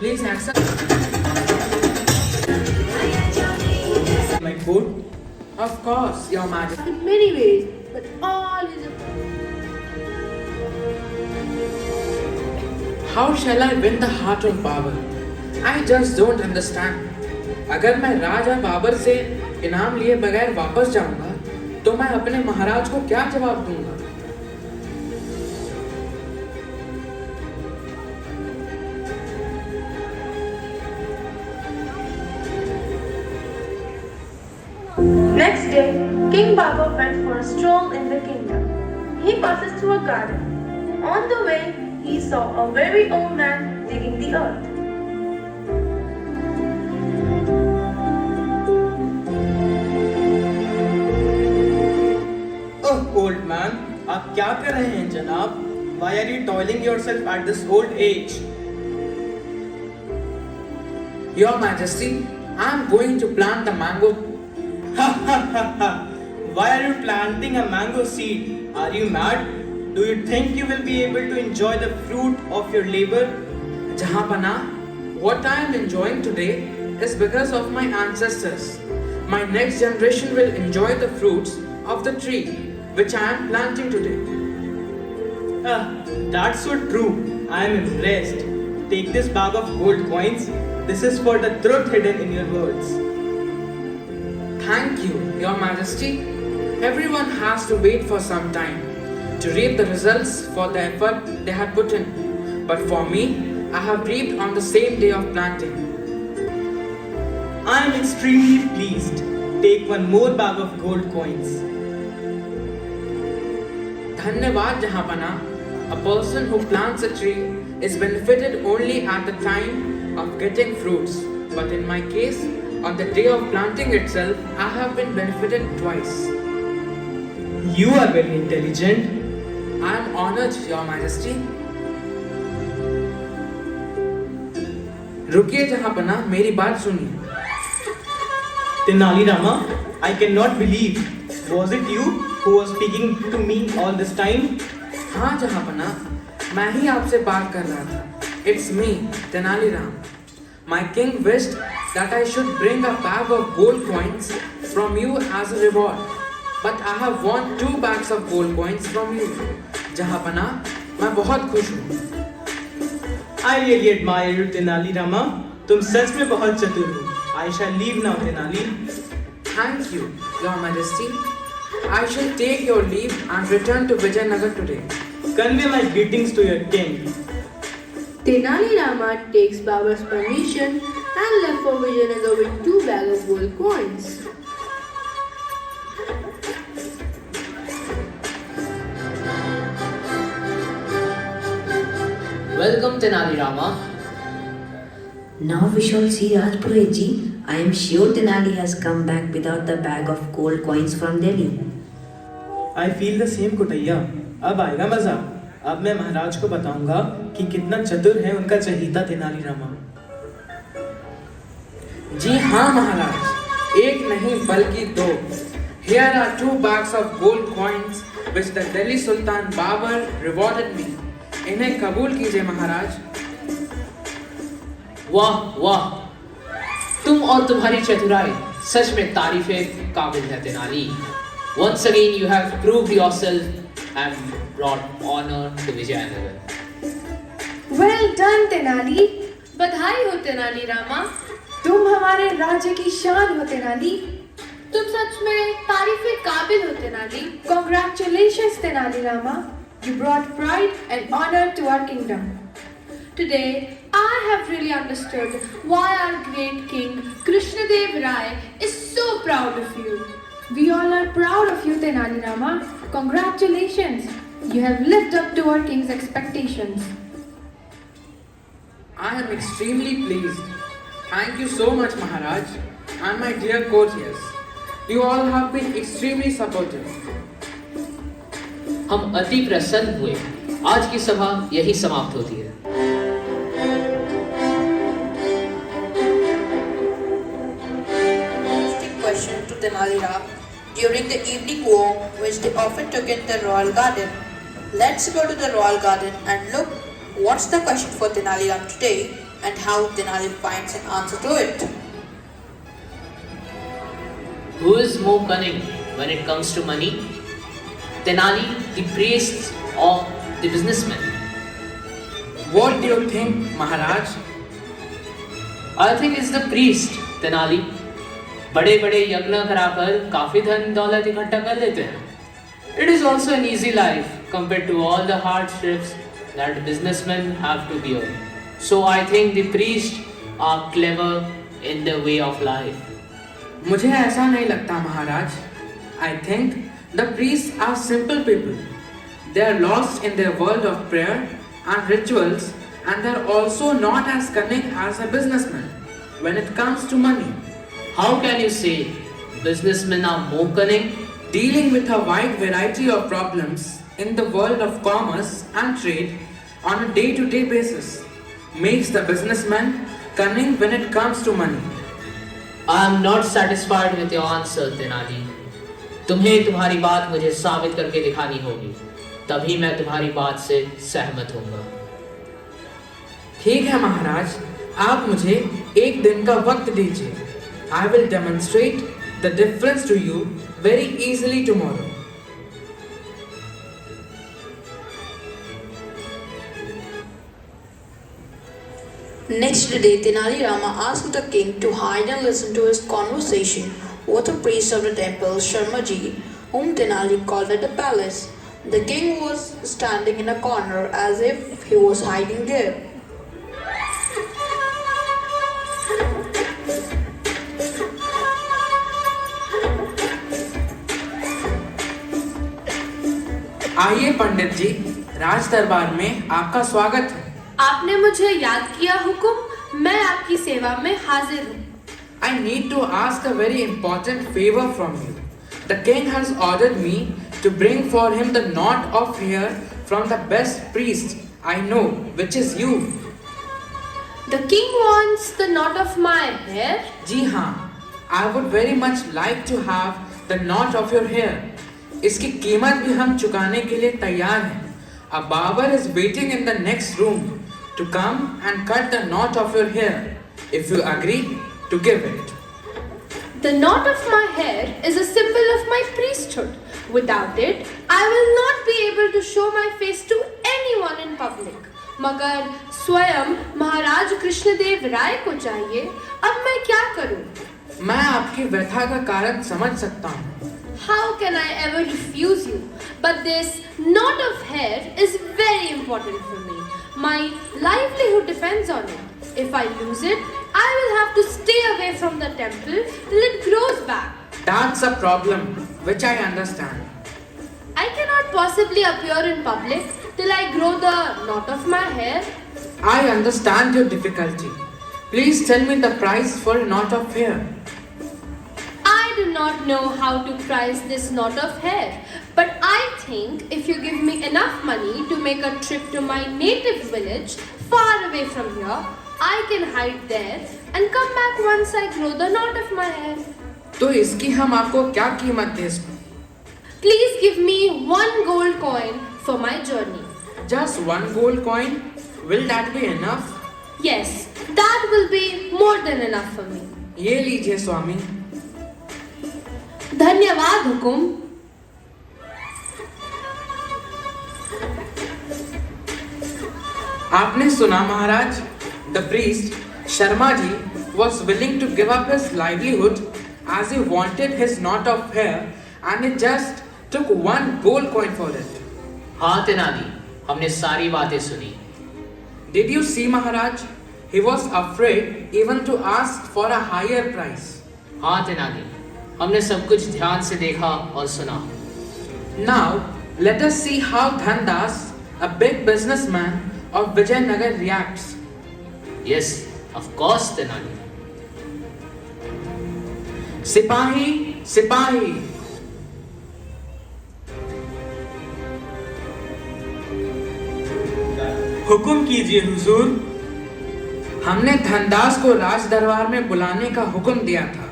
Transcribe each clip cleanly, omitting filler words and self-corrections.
Please accept my food. Of course, Your Majesty. In many ways, but all is a How shall I win the heart of Babur? I just don't understand. अगर मैं राजा बाबर से इनाम लिए बगैर वापस जाऊंगा तो मैं अपने महाराज को क्या जवाब दूंगा? Next day, King Babur went for a stroll in the kingdom. He passes through a garden. On the way, he saw a very old man digging the earth. Oh, old man, आप क्या कर रहे हैं जनाब? Why are you toiling yourself at this old age? Your Majesty, I am going to plant the mango. Ha ha ha ha! Why are you planting a mango seed? Are you mad? Do you think you will be able to enjoy the fruit of your labor? Jahanpana, what I am enjoying today is because of my ancestors. My next generation will enjoy the fruits of the tree which I am planting today. Ah, that's so true. I am impressed. Take this bag of gold coins. This is for the truth hidden in your words. Thank you, Your Majesty. Everyone has to wait for some time to reap the results for the effort they had put in. But for me, I have reaped on the same day of planting. I am extremely pleased. Take one more bag of gold coins. Dhanyavad Jahanpana. A person who plants a tree is benefited only at the time of getting fruits. But in my case, on the day of planting itself, I have been benefited twice. You are very intelligent. I am honored, Your Majesty. रुकिए जहाँपना, मेरी बात सुनिए. Tenali Rama, I cannot believe. Was it you who was speaking to me all this time? हाँ जहाँपना, मैं ही आपसे बात कर रहा था. It's me, Tenali Ram. My king wished that I should bring a bag of gold coins from you as a reward. But I have won 2 bags of gold coins from you. जहाँपना, मैं बहुत खुश हूँ. I really admire you, Tenali Rama. तुम सच में बहुत चतुर हो. I shall leave now, Tenali. Thank you, Your Majesty. I shall take your leave and return to Vijayanagar today. Convey my greetings to your king. Tenali Rama takes Babur's permission and left for Vijayanagar with 2 bags of gold coins. Welcome, Tenali Rama. Now we shall see Rajpurohit ji. I am sure Tenali has come back without the bag of gold coins from Delhi. I feel the same, कुटैया. अब आएगा मजा. अब मैं महाराज को बताऊंगा कि कितना चतुर है उनका चहीता तेनाली रामा. जी हाँ महाराज, एक नहीं बल्कि 2. Here are 2 bags of gold coins which the Delhi Sultan Babur rewarded me. इन्हें कबूल कीजिए महाराज. वाह वाह, तुम और तुम्हारी चतुराई सच में तारीफे काबिल है Tenali. Once again you have proved yourself and brought honor to Vijayanagar. Well done, Tenali. बधाई हो तेनाली रामा. तुम हमारे राज्य की शान हो तेनाली. तुम सच में तारीफे काबिल हो Tenali. Congratulations, Tenali Rama. You brought pride and honor to our kingdom. Today, I have really understood why our great king Krishnadev Rai is so proud of you. We all are proud of you, Tenali Rama. Congratulations. You have lived up to our king's expectations. I am extremely pleased. Thank you so much Maharaj and my dear courtiers. You all have been extremely supportive. हम अति प्रसन्न हुए. आज की सभा यही समाप्त होती है. Question to Tenali Ram during the evening walk which they often took in the royal garden. Let's go to the royal garden and look what's the question for Tenali Ram today and how Tenali finds an answer to it. Who is more cunning when it comes to money? Tenali, the priest, or the businessman? What do you think, Maharaj? I think it's the priest, Tenali. बड़े बड़े यज्ञ कराकर काफी धन दौलत इकट्ठा कर लेते हैं. It is also an easy life compared to all the hardships that businessmen have to bear. So I think the priests are clever in their way of life. मुझे ऐसा नहीं लगता, महाराज. I think the priests are simple people. They are lost in their world of prayer and rituals, and they are also not as cunning as a businessman when it comes to money. How can you say businessmen are more cunning? Dealing with a wide variety of problems in the world of commerce and trade on a day-to-day basis makes the businessman cunning when it comes to money. I am not satisfied with your answer, Tenali. तुम्हें तुम्हारी बात मुझे साबित करके दिखानी होगी, तभी मैं तुम्हारी बात से सहमत होऊंगा. ठीक है महाराज, आप मुझे एक दिन का वक्त दीजिए. I will demonstrate the difference to you very easily tomorrow. Next day, Tenali Rama asked the king to hide and listen to his conversation with the priest of the temple, Sharmaji, whom Tenali called at the palace. The king was standing in a corner as if he was hiding there. आइए पंडित जी, राज दरबार में आपका स्वागत है. आपने मुझे याद किया हुकुम, मैं आपकी सेवा में हाजिर हूँ. I need to ask a very important favor from you. The king has ordered me to bring for him the knot of hair from the best priest I know, which is you. The king wants the knot of my hair. जी हाँ, I would very much like to have the knot of your hair. इसकी कीमत भी हम चुकाने के लिए तैयार हैं. A barber is waiting in the next room to come and cut the knot of your hair, if you agree to give it. The knot of my hair is a symbol of my priesthood. Without it, I will not be able to show my face to anyone in public. मगर स्वयं महाराज कृष्णदेव राय को चाहिए. अब मैं क्या करूं? मैं आपकी व्यथा का कारण समझ सकता हूँ. How can I ever refuse you? But this knot of hair is very important for me. My livelihood depends on it. If I lose it, I will have to stay away from the temple till it grows back. That's a problem which I understand. I cannot possibly appear in public till I grow the knot of my hair. I understand your difficulty. Please tell me the price for a knot of hair. I do not know how to price this knot of hair, but I think if you give me enough money to make a trip to my native village far away from here, I can hide there and come back once I grow the knot of my hair. तो इसकी हम आपको क्या कीमत दे सकते? Please give me 1 gold coin for my journey. Just 1 gold coin? Will that be enough? Yes, that will be more than enough for me. ये लीजिए स्वामी. धन्यवाद हुकुम. आपने सुना महाराज? The priest Sharma ji was willing to give up his livelihood as he wanted his knot of hair, and he just took 1 gold coin for it. हाँ तेनाली, हमने सारी बातें सुनी. Did you see Maharaj? He was afraid even to ask for a higher price. हाँ तेनाली, हमने सब कुछ ध्यान से देखा और सुना. Now, let us see how Dhandas, a big businessman of Vijayanagar, reacts. Yes, of course, Tenali. सिपाही, सिपाही. हुक्म कीजिए हुजूर. हमने धनदास को राज दरबार में बुलाने का हुक्म दिया था.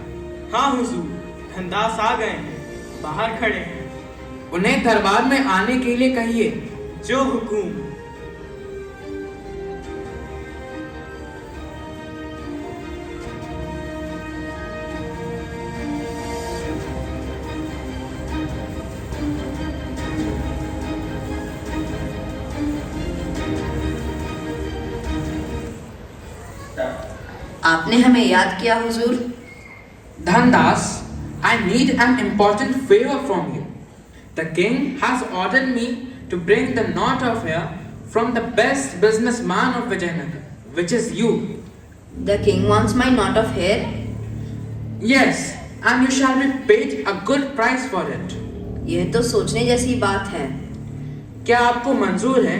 हाँ हुजूर, धनदास आ गए हैं, बाहर खड़े हैं. उन्हें दरबार में आने के लिए कहिए. जो हुकुम. आपने हमें याद किया हुजूर। Dhandas, I need an important favor from you. The king has ordered me to bring the knot of hair from the best businessman of Vijayanagar, which is you. The king wants my knot of hair. Yes, and you shall be paid a good price for it. यह तो सोचने जैसी बात है। क्या आपको मंजूर है?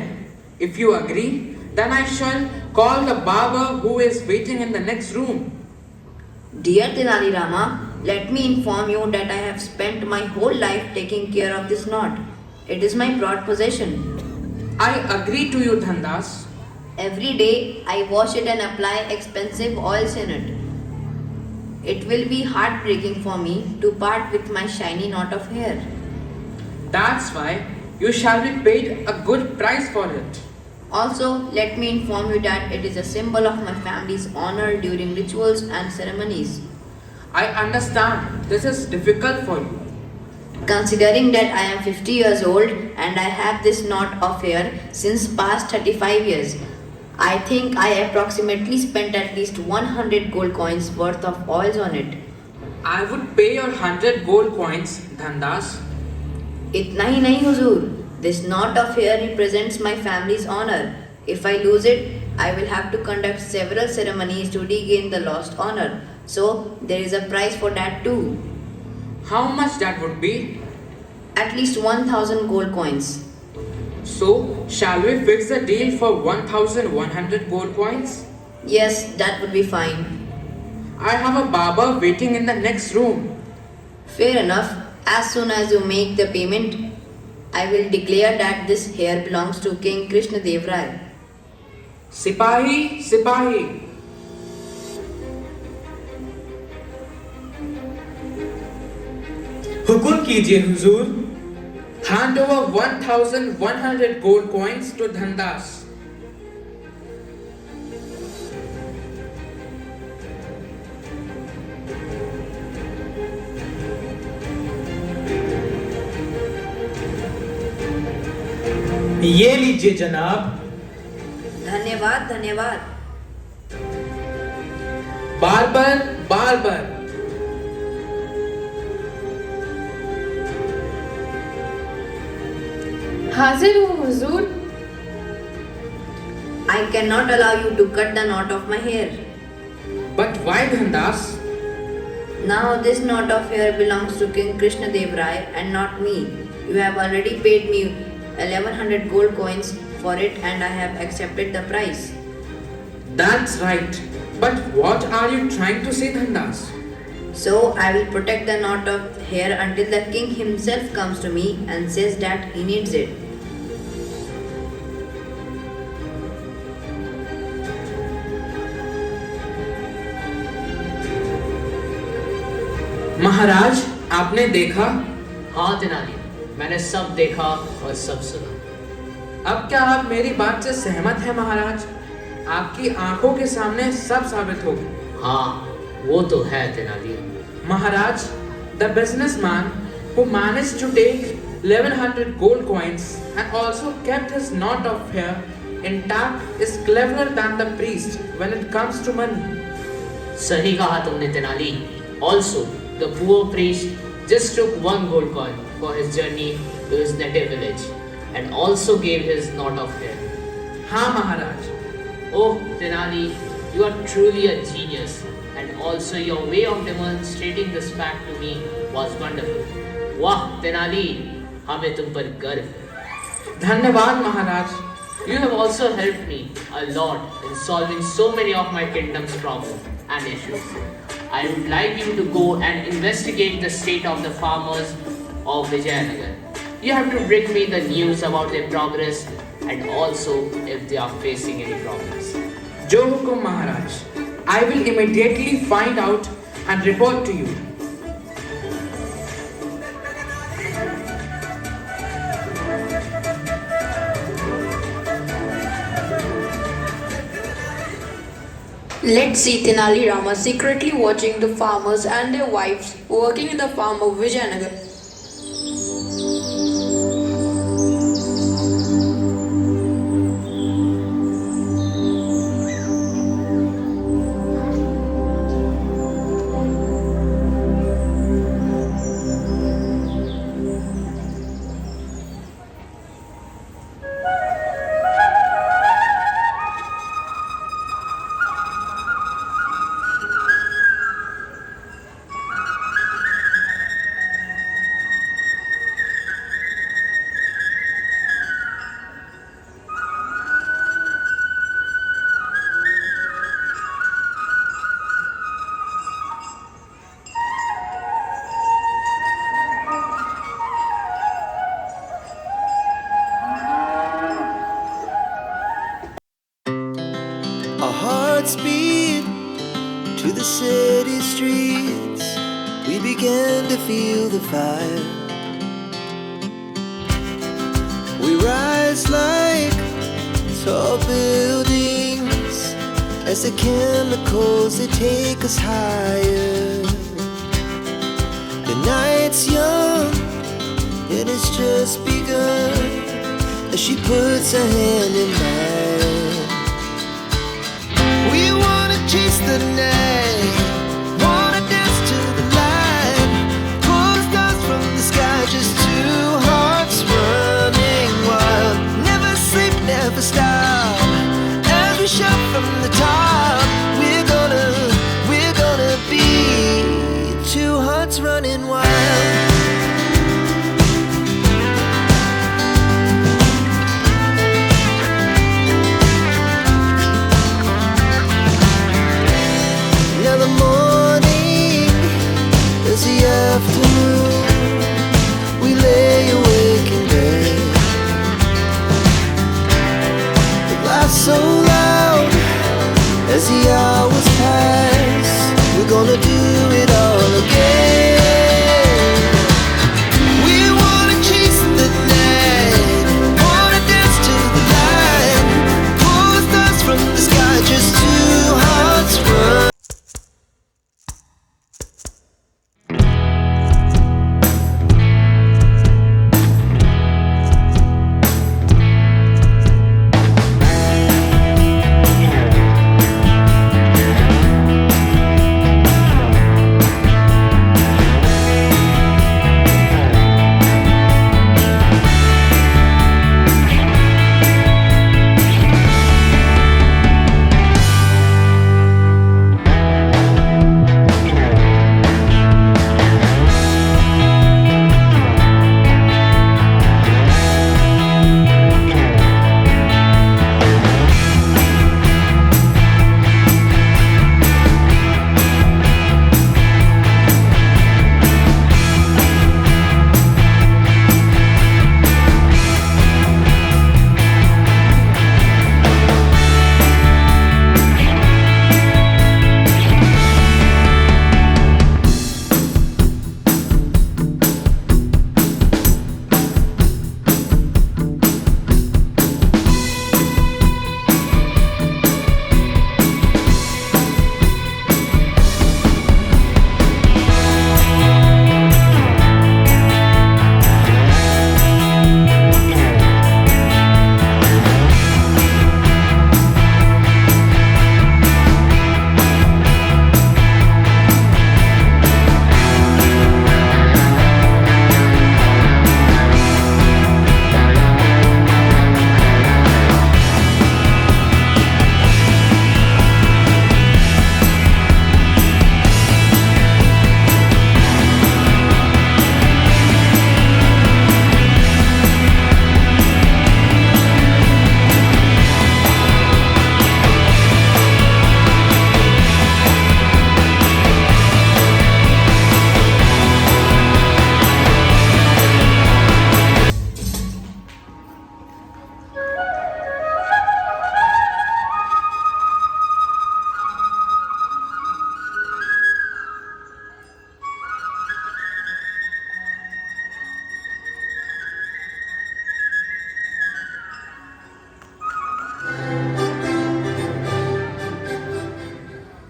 If you agree, then I shall call the barber who is waiting in the next room. Dear Tenali Rama, let me inform you that I have spent my whole life taking care of this knot. It is my proud possession. I agree to you, Dhandas. Every day I wash it and apply expensive oils in it. It will be heartbreaking for me to part with my shiny knot of hair. That's why you shall be paid a good price for it. Also, let me inform you that it is a symbol of my family's honor during rituals and ceremonies. I understand this is difficult for you. Considering that I am 50 years old and I have this knot of hair since past 35 years, I think I approximately spent at least 100 gold coins worth of oils on it. I would pay your 100 gold coins, Dhandas. इतना ही नहीं हुजूर, this knot of hair represents my family's honor. If I lose it, I will have to conduct several ceremonies to regain the lost honor. So there is a price for that too. How much that would be? At least 1000 gold coins. So, shall we fix the deal for 1100 gold coins? Yes, that would be fine. I have a barber waiting in the next room. Fair enough. As soon as you make the payment, I will declare that this hair belongs to King Krishna Dev Rai. Sipahi, Sipahi. हुकुम कीजिए हुजूर। Hand over 1100 gold coins to Dhandas. ये लीजिए जनाब। धन्यवाद धन्यवाद। Barber, barber. हाजिर हूँ हुजूर। I cannot allow you to cut the knot of my hair. But why, Dhandas? Now this knot of hair belongs to King Krishna Dev Rai and not me. You have already paid me 1100 gold coins for it and I have accepted the price. That's right. But what are you trying to say, Dhandas? So I will protect the knot of hair until the king himself comes to me and says that he needs it. महाराज, आपने देखा? हाँ तेनाली, मैंने सब देखा और सब सुना। अब क्या आप मेरी बात से सहमत हैं महाराज? आपकी आंखों के सामने सब साबित हो गया। हाँ, वो तो है Tenali. Maharaj, the businessman who managed to take 1100 gold coins and also kept his knot of hair intact is cleverer than the priest when it comes to money. सही कहा तुमने Tenali. Also, the poor priest just took one gold coin for his journey to his native village and also gave his knot of hair. हाँ महाराज। Oh, Tenali, you are truly a genius, and also your way of demonstrating this fact to me was wonderful. वाह Tenali, हमें तुम पर गर्व है। धन्यवाद महाराज। You have also helped me a lot in solving so many of my kingdom's problems and issues. I would like you to go and investigate the state of the farmers of Vijayanagar. You have to bring me the news about their progress and also if they are facing any problems. जो हुकुम महाराज। I will immediately find out and report to you. Let's see Tenali Rama secretly watching the farmers and their wives working in the farm of Vijayanagar. to the city streets, we began to feel the fire. We rise like tall buildings as the chemicals, they take us higher. The night's young and it's just begun as she puts her hand in mine. We wanna chase the night, wanna dance to the light, pull stars from the sky, just two hearts running wild. Never sleep, never stop, as we shout from the top. We're gonna be two hearts running wild. Now the morning is the afternoon. We lay awake in bed. It laughs so loud as the hours pass. We're gonna do it all again. We wanna chase the night, wanna dance to the light, pull stars from the sky, just two hearts run.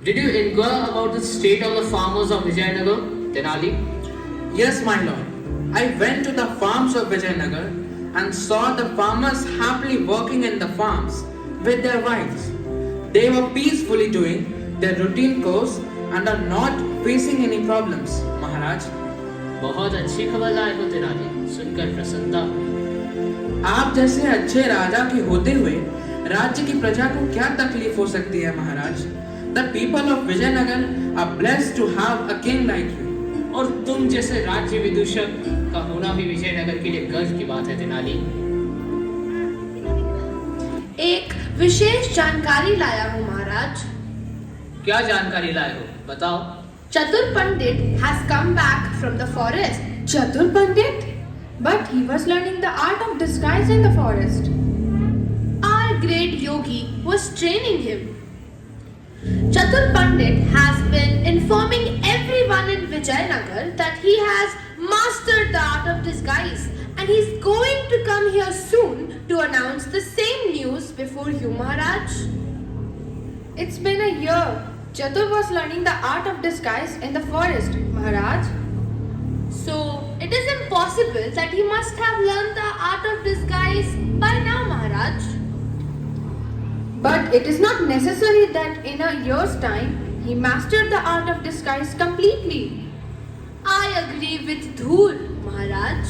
Did you inquire about the state of the farmers of Vijayanagar, Tenali? Yes, my lord. I went to the farms of Vijayanagar and saw the farmers happily working in the farms with their wives. They were peacefully doing their routine course and are not facing any problems, Maharaj. बहुत अच्छी खबर लाए हो तेनाली, सुनकर प्रसन्नता। आप जैसे अच्छे राजा के होते हुए राज्य की प्रजा को क्या तकलीफ हो सकती है, महाराज? The people of Vijayanagar are blessed to have a king like you. और तुम जैसे राज्य विदूषक का होना भी विजयनगर के लिए गर्व की बात है तेनाली। एक विशेष जानकारी लाया हूँ महाराज। क्या जानकारी लाए हो, बताओ। Chatur Pandit has come back from the forest. Chatur Pandit? But he was learning the art of disguise in the forest. Our great yogi was training him. Chatur Chatur Pandit has been informing everyone in Vijayanagar that he has mastered the art of disguise and he's going to come here soon to announce the same news before you, Maharaj. It's been a year. Chatur was learning the art of disguise in the forest, Maharaj. So, it is impossible that he must have learned the art of disguise by now, Maharaj. But it is not necessary that in a year's time he mastered the art of disguise completely. I agree with Dhur, Maharaj.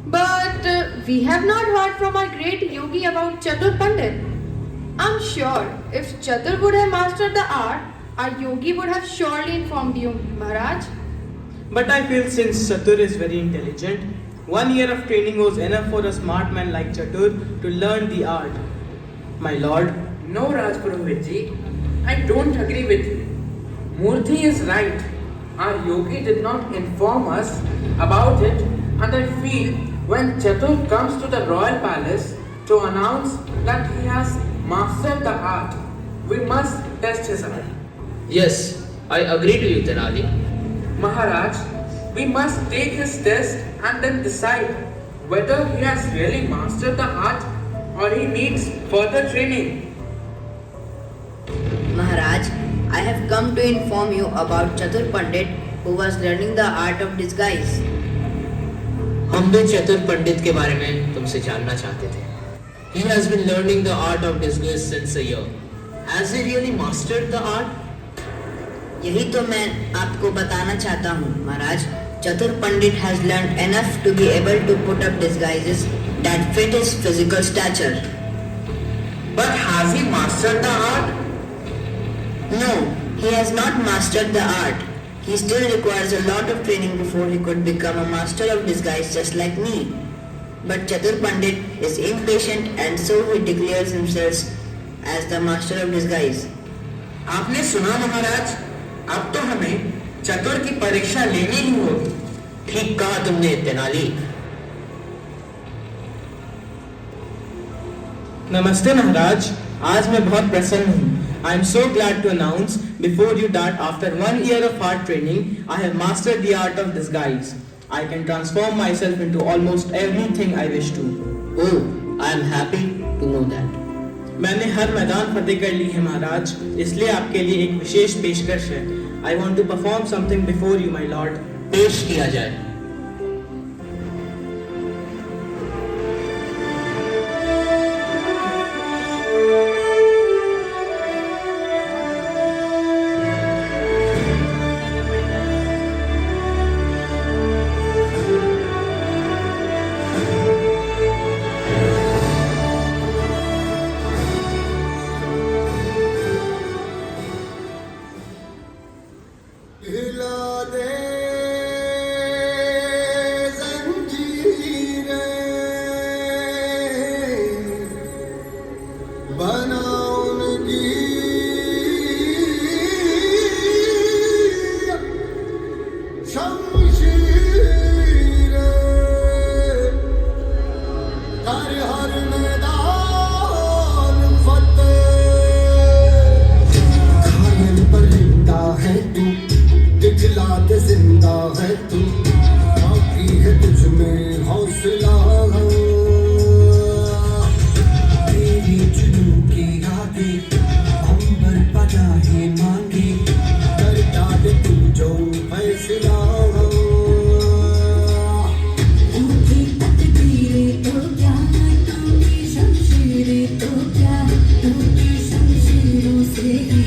But we have not heard from our great yogi about Chatur Pandit. I'm sure if Chatur would have mastered the art, our yogi would have surely informed you, Maharaj. But I feel since Chatur is very intelligent, 1 year of training was enough for a smart man like Chatur to learn the art. My lord, No, Rajpurohitji, I don't agree with you. Murthy is right. Our yogi did not inform us about it, and I feel when Chatur comes to the royal palace to announce that he has mastered the art, we must test his art. Yes, I agree to you, Tenali. Maharaj, we must take his test and then decide whether he has really mastered the art or he needs further training. Maharaj, I have come to inform you about Chatur Pandit who was learning the art of disguise. हम भी चतुर पंडित के बारे में तुमसे जानना चाहते थे. He has been learning the art of disguise since a year. Has he really mastered the art? यही तो मैं आपको बताना चाहता हूँ, महाराज. Chatur Pandit has learned enough to be able to put up disguises that fit his physical stature. But has he mastered the art? No, he has not mastered the art. He still requires a lot of training before he could become a master of disguise just like me. But Chatur Pandit is impatient and so he declares himself as the master of disguise. आपने सुना महाराज, अब तो हमें चतुर की परीक्षा लेनी ही होगी. ठीक कहा तुमने, तेनाली. Namaste Maharaj, आज मैं बहुत प्रसन्न हूँ. I am so glad to announce before you that after 1 year of hard training, I have mastered the art of disguise. I can transform myself into almost everything I wish to. Oh, I am happy to know that. मैंने हर मैदान फतेह कर ली है महाराज, इसलिए आपके लिए एक विशेष पेशकश है. I want to perform something before you, my lord. पेश किया जाए. हिला दे जंजीरें, बना उनकी शमशीरें, कर हर मैदान फतेह. घायल परिंदा है तू, दिखला के जिंदा है तू, बाकी है तुझ में हौसला. तेरी जुनून की रातें अंबर पनाहे मांगे, कर डाले तू जो फैसला. टूटी तकदीरें तो क्या, टूटी शमशीरें तो क्या, टूटी शमशीरों से ही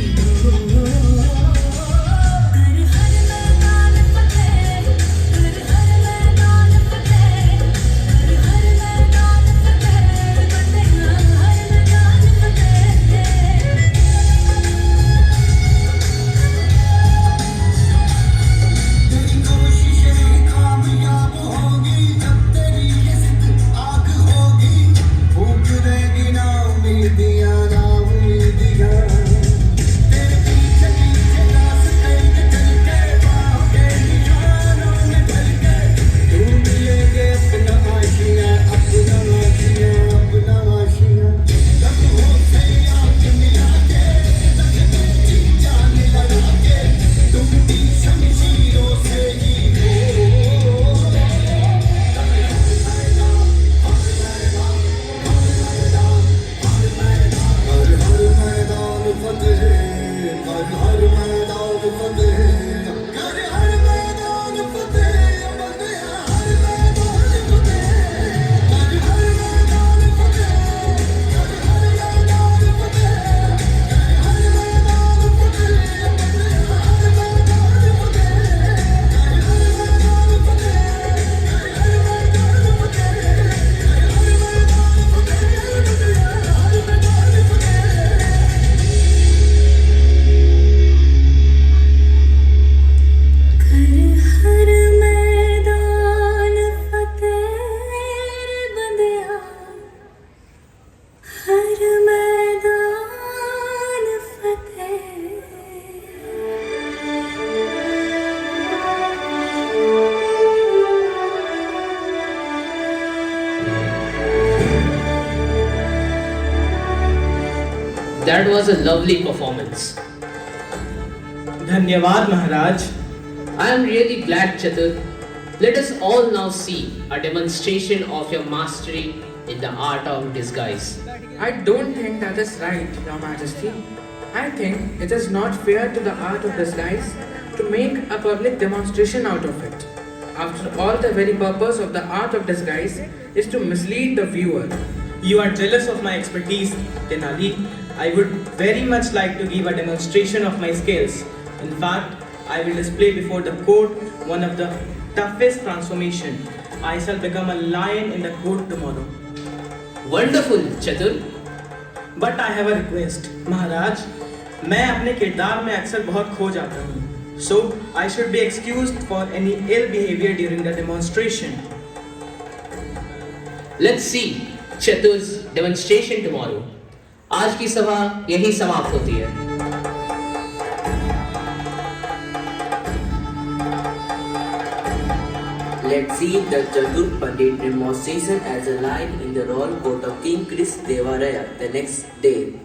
That was a lovely performance. धन्यवाद महाराज. I am really glad, Chatur. Let us all now see a demonstration of your mastery in the art of disguise. I don't think that is right, Your Majesty. I think it is not fair to the art of disguise to make a public demonstration out of it. After all, the very purpose of the art of disguise is to mislead the viewer. You are jealous of my expertise, Tenali. I would very much like to give a demonstration of my skills. In fact, I will display before the court one of the toughest transformation. I shall become a lion in the court tomorrow. Wonderful, Chatur. But I have a request, महाराज. मैं अपने किरदार में अक्सर बहुत खो जाता हूँ. So I should be excused for any ill behavior during the demonstration. Let's see Chatur's demonstration tomorrow. आज की सभा यही समाप्त होती है. Let's see the Chatur Pandit demonstration as a lion in the royal court of King Krishna Deva Raya the next day.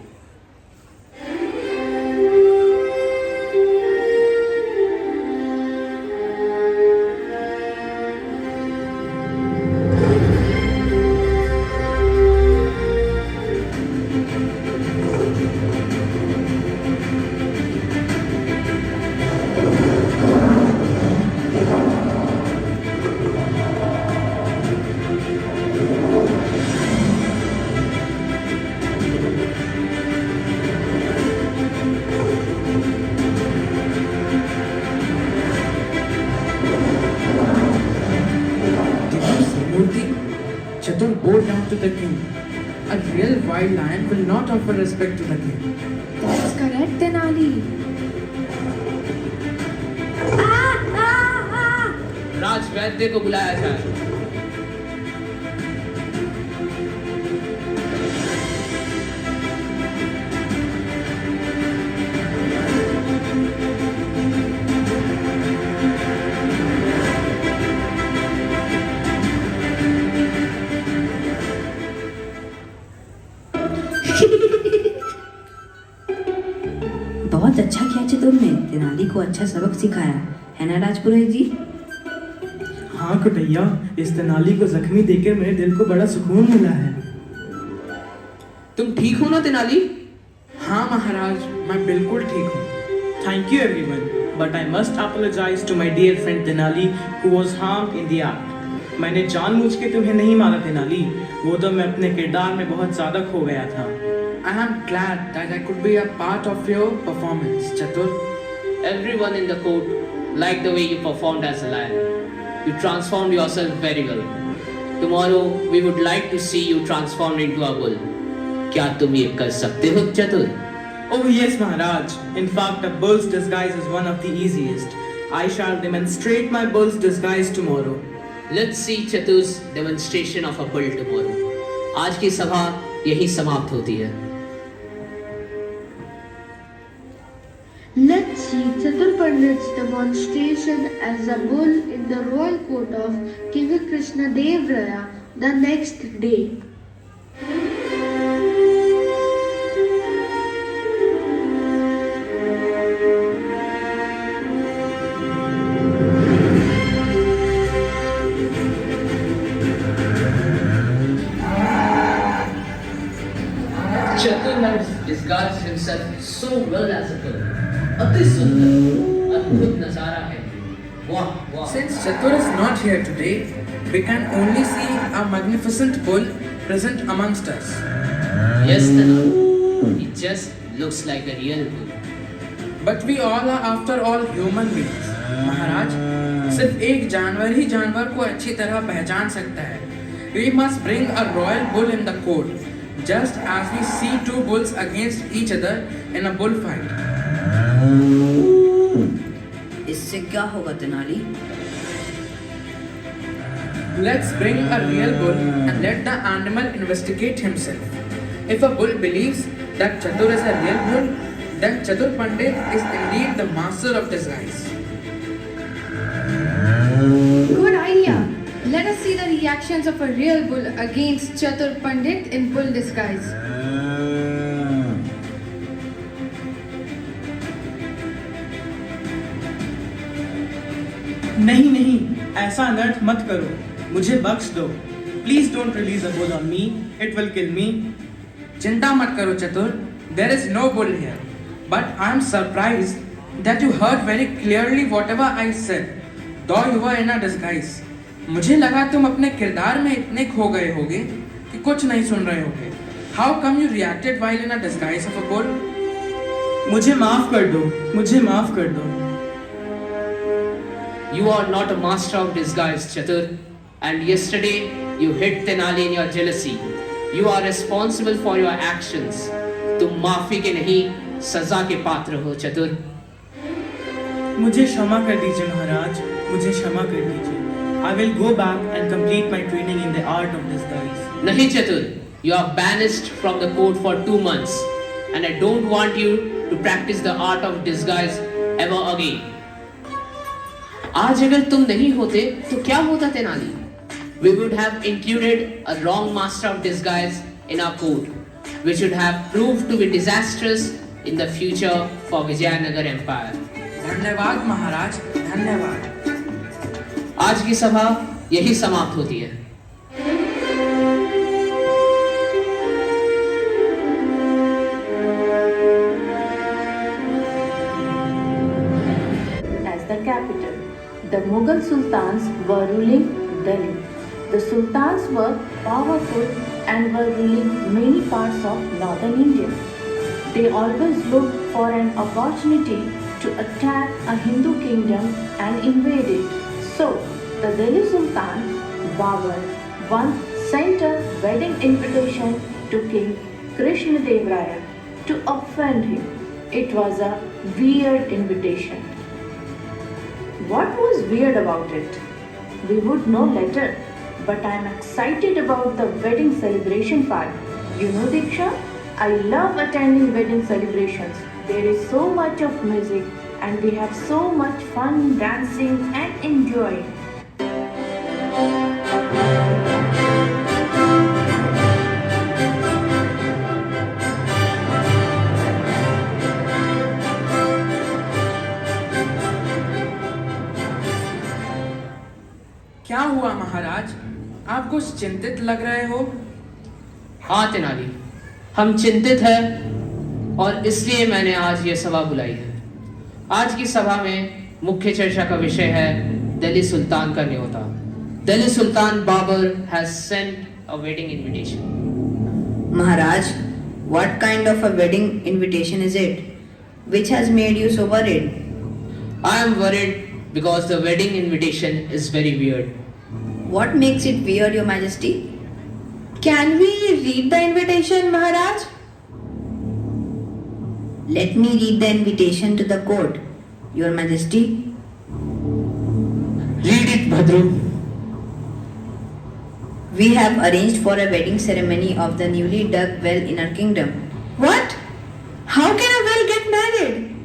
Chatur bowed down to the king. A real wild lion will not offer respect to the king. That's correct, Tenali. राज वैद्य को बुलाया जाए. बहुत अच्छा किया तुमने. तेनाली को अच्छा सबक सिखाया है ना राजपुरोहित जी? हाँ कुटैया, इस तेनाली को जख्मी देकर मेरे दिल को बड़ा सुकून मिला है. तुम ठीक हो ना तेनाली? हाँ महाराज, मैं बिल्कुल ठीक हूँ. Thank you everyone, but I must apologize to my dear friend Tenali who was harmed in the act. मैंने जानबूझ के तुम्हें नहीं मारा तेनाली, वो तो मैं अपने किरदार में बहुत ज़्यादा खो गया था. I am glad that I could be a part of your performance, Chatur. Everyone in the court liked the way you performed as a lion. You transformed yourself very well. Tomorrow we would like to see you transformed into a bull. क्या तुम ये कर सकते हो, चतुर? Oh yes Maharaj, in fact a bull's disguise is one of the easiest. I shall demonstrate my bull's disguise tomorrow. Let's see Chatur's demonstration of a bull tomorrow. आज की सभा यही समाप्त होती है. Let's see Chatur Pandit's demonstration as a bull in the royal court of King Krishna Deva Raya the next day. Chatur has disguised himself so well as a bull. अति सुंदर, अद्भुत नजारा है. वाह वाह. Since Chatur is not here today, we can only see a magnificent bull present amongst us. Yes, Tanal. He just looks like a real bull. But we all are after all human beings. महाराज, सिर्फ एक जानवर ही जानवर को अच्छी तरह पहचान सकता है. We must bring a royal bull in the court, just as we see two bulls against each other in a bullfight. इससे क्या होगा Tenali? Let's bring a real bull and let the animal investigate himself. If a bull believes that Chatur is a real bull, then Chatur Pandit is indeed the master of disguise. Good idea. Let us see the reactions of a real bull against Chatur Pandit in bull disguise. नहीं नहीं, ऐसा अनर्थ मत करो, मुझे बख्श दो। Please don't release a bull on me, it will kill me. चिंता मत करो चतुर, there is no bull here. But I am surprised that you heard very clearly whatever I said, though you were in a disguise. मुझे लगा तुम अपने किरदार में इतने खो गए होगे कि कुछ नहीं सुन रहे होगे. How come you reacted while in a disguise of a bull? मुझे माफ कर दो, मुझे माफ कर दो। You are not a master of disguise, Chatur. And yesterday you hit Tenali in your jealousy. You are responsible for your actions. तुम माफी के नहीं सजा के पात्र हो चतुर। मुझे क्षमा कर दीजिए महाराज, मुझे क्षमा कर दीजिए। I will go back and complete my training in the art of disguise. नहीं चतुर, you are banished from the court for 2 months, and I don't want you to practice the art of disguise ever again. आज अगर तुम नहीं होते तो क्या होता Tenali? We would have included a wrong master of disguise in our court, which would have proved to be disastrous in the future for Vijayanagar Empire. धन्यवाद महाराज, धन्यवाद। आज की सभा यही समाप्त होती है। As the capital, the Mughal sultans were ruling Delhi. The sultans were powerful and were ruling many parts of northern India. They always looked for an opportunity to attack a Hindu kingdom and invade it. So, the Delhi Sultan, Babur, once sent a wedding invitation to King Krishna Dev Raya to offend him. It was a weird invitation. What was weird about it? We would know later, but I am excited about the wedding celebration part. You know, Diksha, I love attending wedding celebrations. There is so much of music and we have so much fun dancing and enjoying. क्या हुआ महाराज? आप कुछ चिंतित लग रहे हो। हाँ तेनाली, हम चिंतित हैं और इसलिए मैंने आज ये सभा बुलाई है। आज की सभा में मुख्य चर्चा का विषय है दिल्ली सुल्तान का न्योता। दिल्ली सुल्तान Babar has sent a wedding invitation. Maharaj, what kind of a wedding invitation is it? Which has made you so worried? I am worried because the wedding invitation is very weird. What makes it weird, Your Majesty? Can we read the invitation, Maharaj? Let me read the invitation to the court, Your Majesty. Read it, Bhadru. We have arranged for a wedding ceremony of the newly dug well in our kingdom. What? How can a well get married?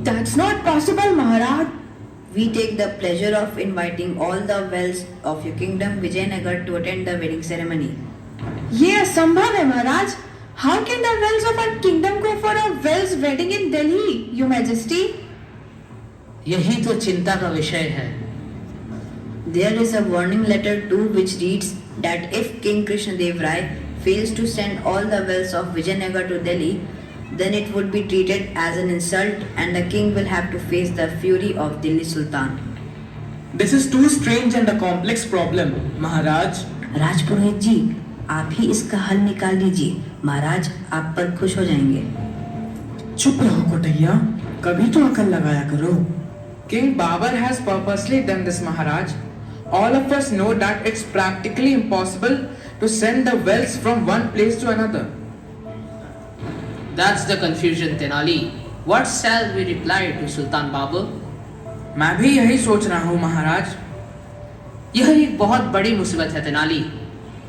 That's not possible, Maharaj. We take the pleasure of inviting all the wells of your kingdom, Vijayanagar, to attend the wedding ceremony. ये असंभव है महाराज। How can the wells of our kingdom go for a well's wedding in Delhi, Your Majesty? यही तो चिंता का विषय है। There is a warning letter too which reads that if King Krishna Dev Rai fails to send all the wells of Vijayanagar to Delhi, then it would be treated as an insult and the king will have to face the fury of Delhi Sultan. This is too strange and a complex problem, Maharaj. राजपुरोहित जी, आप ही इसका हल निकाल दीजिए। महाराज आप पर खुश हो जाएंगे। चुप रहो कोटैया, कभी तो अकल लगाया करो। King Babur has purposely done this, Maharaj. All of us know that it's practically impossible to send the wells from one place to another. That's the confusion, Tenali. What shall we reply to Sultan Babur? मैं भी यही सोच रहा हूँ महाराज। यह एक बहुत बड़ी मुसीबत है तेनाली।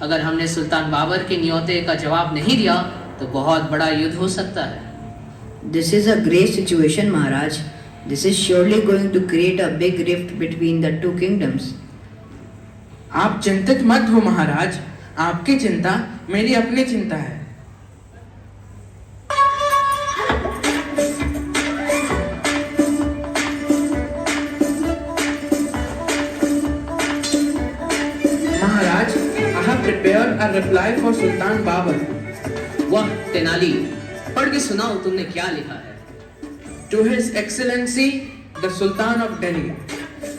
अगर हमने सुल्तान बाबर के न्योते का जवाब नहीं दिया तो बहुत बड़ा युद्ध हो सकता है। This is a grave situation, Maharaj. This is surely going to create a big rift between the two kingdoms. आप चिंतित मत हो महाराज, आपकी चिंता मेरी अपनी चिंता है। here a reply for Sultan Babur. वाह तेनाली, पढ़ के सुनाओ तुमने क्या लिखा है. To His Excellency, the Sultan of Delhi,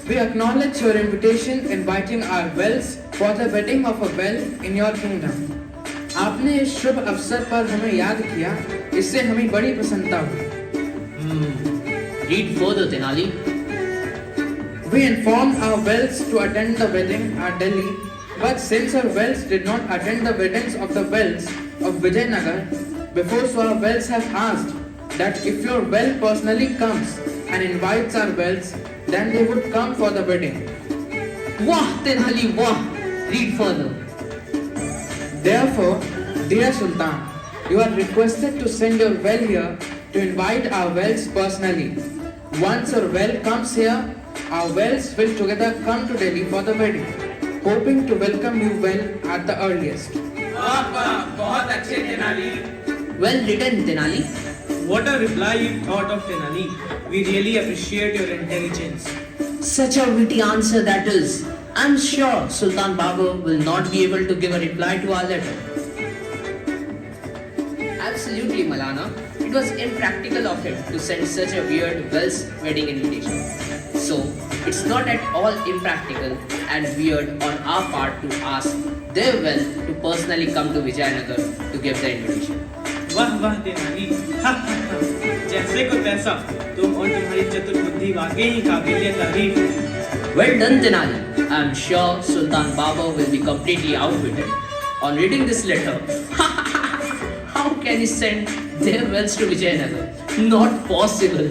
we acknowledge your invitation inviting our wells for the wedding of a well in your kingdom. आपने इस शुभ अवसर पर हमें याद किया, इससे हमें बड़ी प्रसन्नता हुई. Read further, Tenali. We informed our wells to attend the wedding at Delhi, but since our wells did not attend the weddings of the wells of Vijayanagar, before so our wells have asked that if your well personally comes and invites our wells, then they would come for the wedding. वाह तेनाली वाह. Read further. Therefore, dear Sultan, you are requested to send your well here to invite our wells personally. Once your well comes here, our wells will together come to Delhi for the wedding, hoping to welcome you well at the earliest. बहुत अच्छे Tenali. Well written, Tenali. What a reply you thought of, Tenali. We really appreciate your intelligence. Such a witty answer that is. I'm sure Sultan Babur will not be able to give a reply to our letter. Absolutely, Malana. It was impractical of him to send such a weird Wells wedding invitation. So, it's not at all impractical and weird on our part to ask their well to personally come to Vijayanagar to give the invitation. वाह वाह तेनाली. जैसे को तैसा, तुम और तुम्हारी चतुर बुद्धि वाकई ही काबिलियत तारीफ. Well done, Tenali. I'm sure Sultan Babur will be completely outwitted on reading this letter. How can he send their wells to Vijayanagar? Not possible.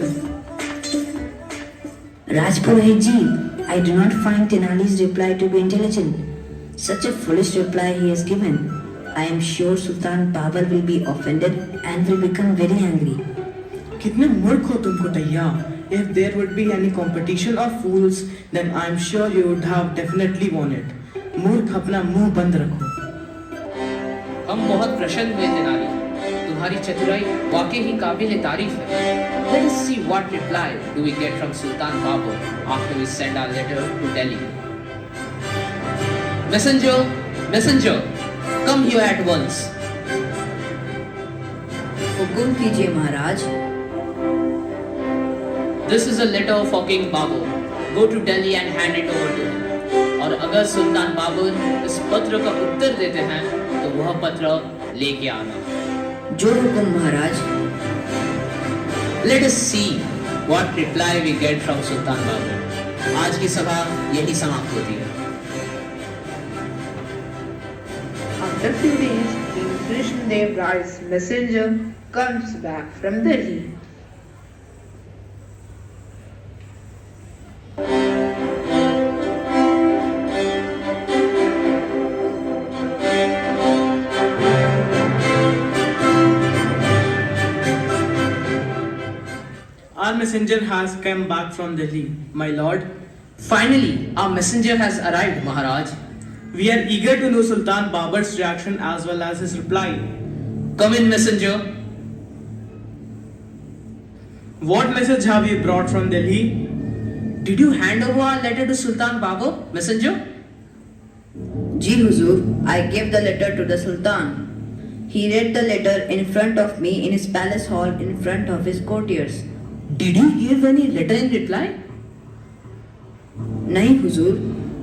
Rajpurohit ji, I do not find Tenali's reply to be intelligent. Such a foolish reply he has given. I am sure Sultan Babur will be offended and will become very angry. कितने मूर्ख हो तुम कुटैया. If there would be any competition of fools, then I am sure you would have definitely won it. मूर्ख अपना मुंह बंद रखो. हम बहुत प्रसन्न हुए तेनाली. तुम्हारी चतुराई वाकई ही काबिल तारीफ है. Let us see what reply do we get from Sultan Babur after we send our letter to Delhi. Messenger, messenger, come here at once. हुकुम कीजिए महाराज. This is a letter for King Babur. Go to Delhi and hand it over to him. और अगर सुल्तान बाबर इस पत्र का उत्तर देते हैं तो वह पत्र लेके आना. जो हुकुम महाराज. Let us see what reply we get from Sultan Babur. आज की सभा यही समाप्त होती है. After few days, King Krishna Dev Rai's messenger comes back from Delhi. Our messenger has come back from Delhi, my lord. Finally, our messenger has arrived, Maharaj. We are eager to know Sultan Babur's reaction as well as his reply. Come in, messenger. What message have you brought from Delhi? Did you hand over our letter to Sultan Babur, messenger? Ji Huzur, I gave the letter to the Sultan. He read the letter in front of me in his palace hall in front of his courtiers. Did he give any letter in reply? Nahi Huzur,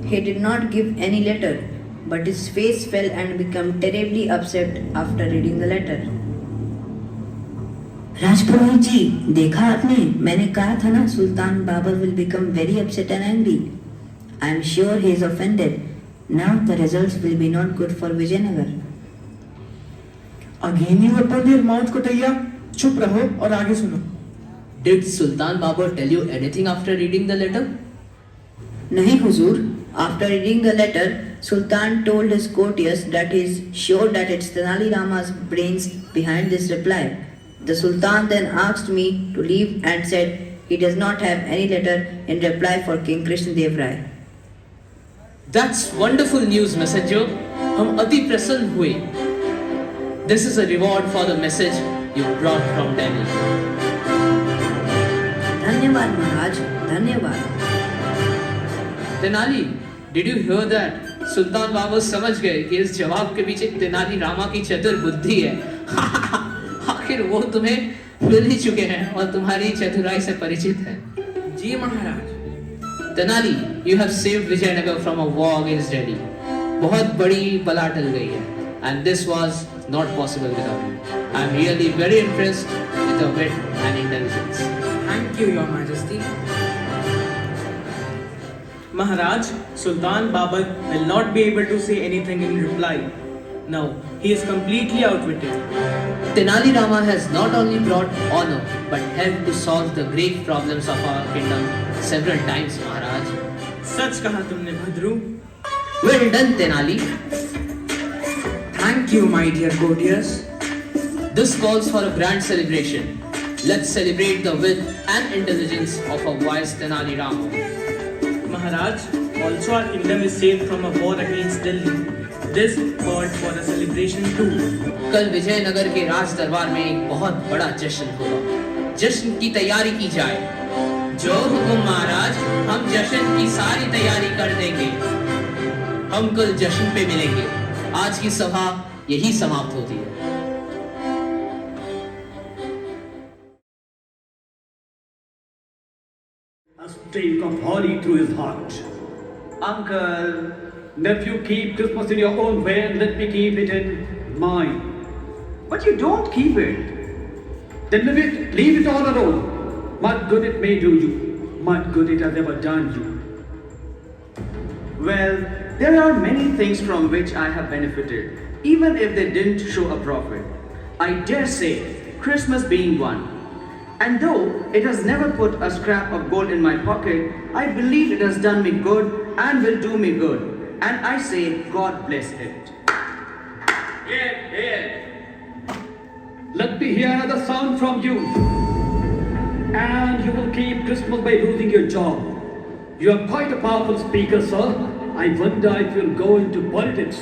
he did not give any letter, but his face fell and became terribly upset after reading the letter. राजपुरोहित जी, देखा आपने? मैंने कहा था ना, सुल्तान Babar will become very upset and angry. I am sure he is offended. Now the results will be not good for Vijayanagar. Again you opened your mouth, कुटैया. चुप रहो और आगे सुनो. Did Sultan Babur tell you anything after reading the letter? Nahi Huzur. After reading the letter, Sultan told his courtiers that he is sure that it's Tenali Rama's brains behind this reply. The Sultan then asked me to leave and said he does not have any letter in reply for King Krishna Dev Rai. That's wonderful news, messenger. हम अति प्रसन्न हुए. This is a reward for the message you brought from Delhi. धन्यवाद महाराज, धन्यवाद. Tenali, did you hear that? सुल्तान बाबू समझ गए कि इस जवाब के पीछे तेनाली रामा की चतुर बुद्धि है। आखिर वो तुम्हें मिल ही चुके हैं और तुम्हारी चतुराई से परिचित है। जी महाराज। Tenali, you have saved Vijayanagar from a war against Delhi. बहुत बड़ी बला टल गई है, and this was not possible without you. I am really very impressed with your wit and intelligence. Thank you, Your Majesty. Maharaj, Sultan Babur will not be able to say anything in reply. Now, he is completely outwitted. Tenali Rama has not only brought honor but helped to solve the great problems of our kingdom several times, Maharaj. सच कहा तुमने Bhadru. Well done, Tenali. Thank you, my dear courtiers. This calls for a grand celebration. Let's celebrate the wit and intelligence of our wise Tenali Rama. Maharaj, also our kingdom is saved from a war against Delhi. This called for a celebration too. कल विजयनगर के राज दरबार में एक बहुत बड़ा जश्न होगा। जश्न की तैयारी की जाए। जो हुकुम महाराज, हम जश्न की सारी तैयारी कर देंगे। हम कल जश्न पे मिलेंगे। आज की सभा यही समाप्त होती है। A streak of holy through his heart. Uncle, nephew, keep Christmas in your own way and let me keep it in mine. But you don't keep it. Then leave it all alone. What good it may do you. What good it has ever done you. Well, there are many things from which I have benefited, even if they didn't show a profit. I dare say, Christmas being one. And though it has never put a scrap of gold in my pocket, I believe it has done me good and will do me good. And I say, God bless it. Here. Let me hear another sound from you. And you will keep Christmas by losing your job. You are quite a powerful speaker, sir. I wonder if you'll go into politics.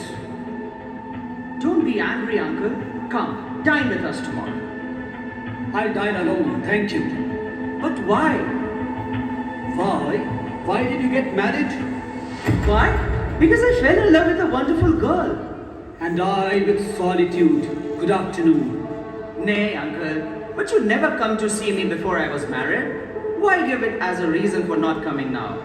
Don't be angry, Uncle. Come, dine with us tomorrow. I'll dine alone, thank you. But why? Why? Why did you get married? Why? Because I fell in love with a wonderful girl. And I with solitude. Good afternoon. Nay, Uncle, but you never come to see me before I was married. Why give it as a reason for not coming now?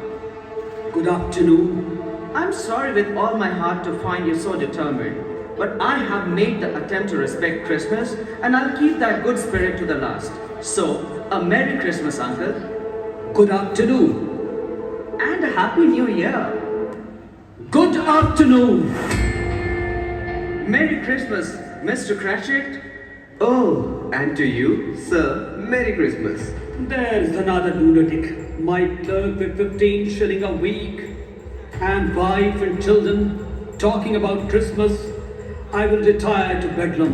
Good afternoon. I'm sorry with all my heart to find you so determined. But I have made the attempt to respect Christmas and I'll keep that good spirit to the last. So, a Merry Christmas, Uncle. Good afternoon. And a Happy New Year. Good afternoon. Merry Christmas, Mr. Cratchit. Oh, and to you, sir, Merry Christmas. There's another lunatic. My clerk with 15 shilling a week and wife and children talking about Christmas. I will retire to Bedlam.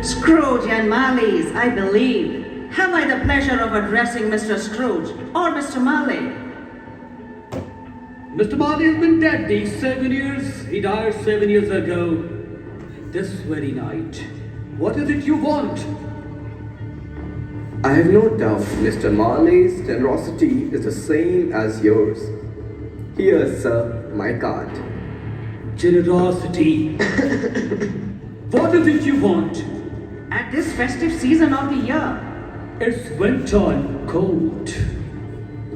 Scrooge and Marley's, I believe. Have I the pleasure of addressing Mr. Scrooge or Mr. Marley? Mr. Marley has been dead these 7 years. He died 7 years ago. This very night. What is it you want? I have no doubt Mr. Marley's generosity is the same as yours. Here, sir, my card. Generosity. What is it you want? At this festive season of the year. It's winter and cold.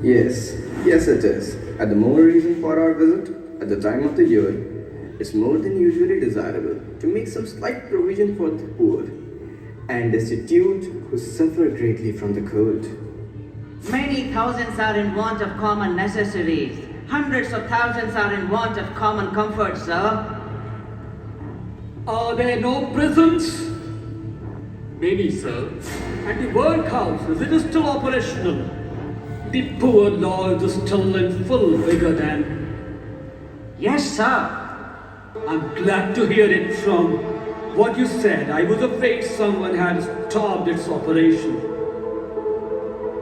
Yes, it is. And the more reason for our visit at the time of the year, it's more than usually desirable to make some slight provision for the poor and destitute who suffer greatly from the cold. Many thousands are in want of common necessities. Hundreds of thousands are in want of common comfort, sir. Are there no prisons? Maybe, sir. And the workhouse, is it still operational? The poor lords are still in full vigor then? Yes, sir. I'm glad to hear it from what you said. I was afraid someone had stopped its operation.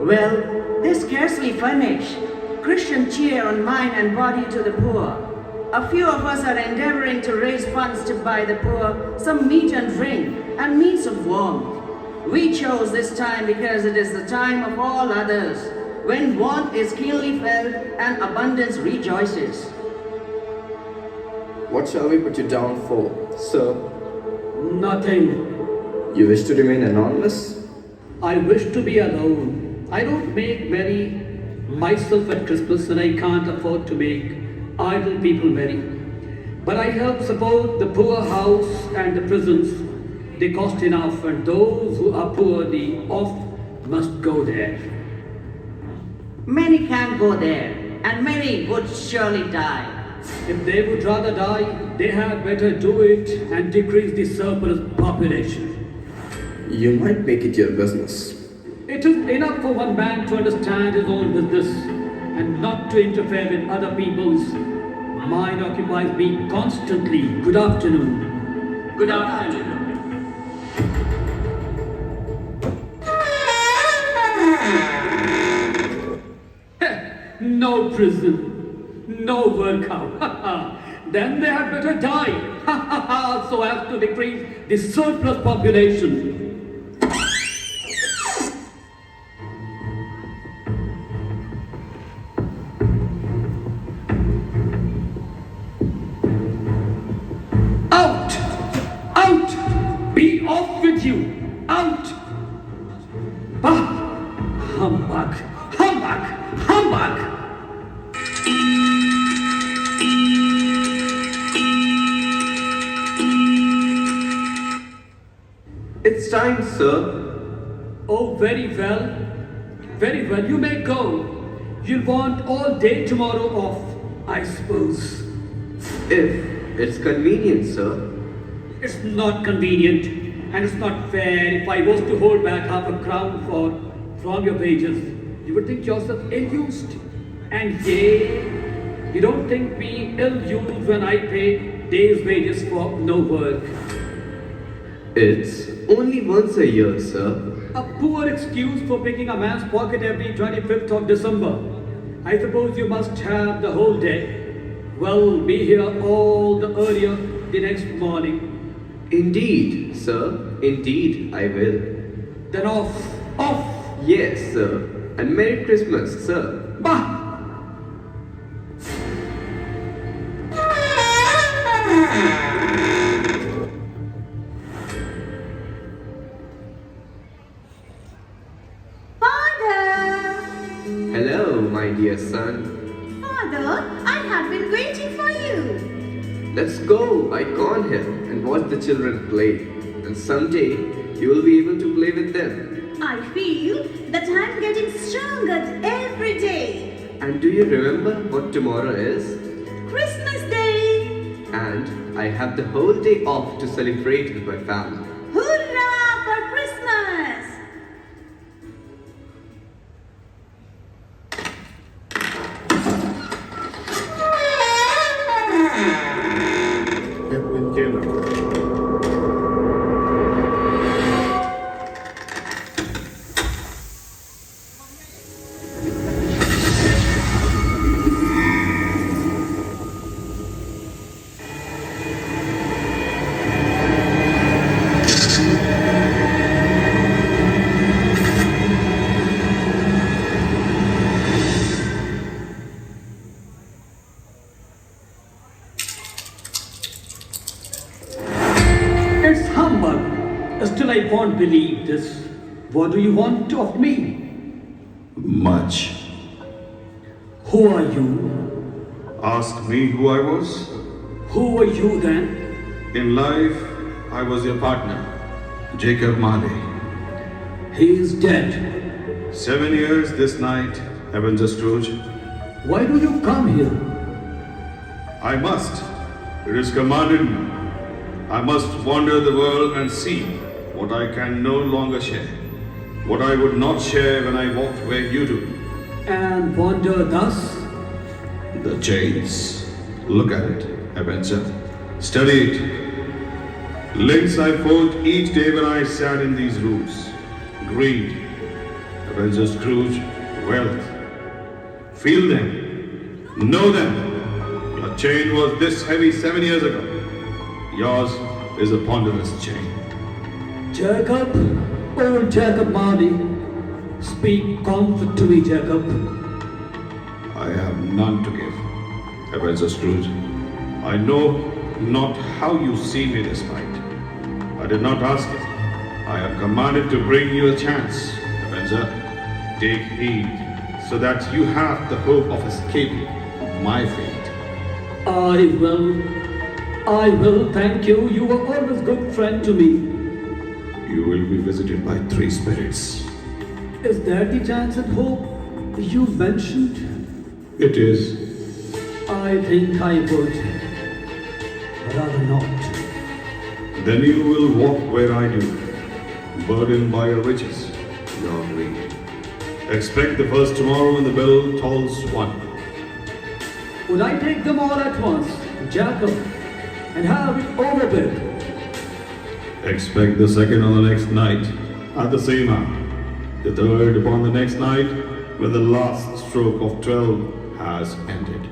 Well, they scarcely furnish Christian cheer on mind and body to the poor. a few of us are endeavoring to raise funds to buy the poor some meat and drink and means of warmth. We chose this time because it is the time of all others, when want is keenly felt and abundance rejoices. What shall we put you down for, sir? Nothing. You wish to remain anonymous? I wish to be alone. I don't make merry myself at Christmas and I can't afford to make idle people merry. But I help support the poor house and the prisons. They cost enough, and those who are poor, the oft must go there. Many can't go there, and many would surely die. If they would rather die, they had better do it and decrease the surplus population. You might make it your business. It is enough for one man to understand his own business and not to interfere with other people's. Mine occupies me constantly. Good afternoon. Good afternoon. No prison, no workout. Then they had better die, so as to decrease the surplus population. Out! Out! Be off with you! Out! Bah! Humbug! Humbug! Humbug! It's time, sir. Oh, very well. Very well, you may go. You'll want all day tomorrow off, I suppose. If it's convenient, sir. It's not convenient, and it's not fair if I was to hold back half a crown from your wages. You would think yourself ill-used. And yea, you don't think me ill-used when I pay day's wages for no work. It's only once a year, sir. A poor excuse for picking a man's pocket every 25th of December. I suppose you must have the whole day. Well, be here all the earlier the next morning. Indeed, sir. Indeed, I will. Then off. Off! Yes, sir. And Merry Christmas, sir. Bah! Hello, my dear son. Father, I have been waiting for you. Let's go, icon hill, and watch the children play. And someday, you will be able to play with them. I feel that I'm getting stronger every day. And do you remember what tomorrow is? Christmas Day. And I have the whole day off to celebrate with my family. Hurrah for Christmas! It's humbug. Still, I won't believe this. What do you want of me? Much. Who are you? Ask me who I was. Who are you then? In life, I was your partner, Jacob Marley. He is dead. 7 years this night, Ebenezer Scrooge. Why do you come here? I must. It is commanded me. I must wander the world and see what I can no longer share, what I would not share when I walked where you do. And wander thus? The chains. Look at it, Ebenezer. Study it. Links I forged each day when I sat in these rooms. Greed, Ebenezer Scrooge, wealth. Feel them. Know them. A chain was this heavy 7 years ago. Yours is a ponderous chain. Jacob, oh Jacob Marley, speak comfort to me, Jacob. I have none to give. Ebenezer Scrooge, I know not how you see me this night. I did not ask it. I am commanded to bring you a chance. Ebenezer, take heed so that you have the hope of escaping my fate. I will, thank you. You were always good friend to me. You will be visited by 3 spirits. Is that the chance and hope you mentioned? It is. I think I would. Rather not. Then you will walk where I do, burdened by your riches, your greed. Expect the first tomorrow when the bell tolls 1. Would I take them all at once, Jacob, and have it over with? Expect the second on the next night, at the same hour. The third upon the next night, when the last stroke of 12 has ended.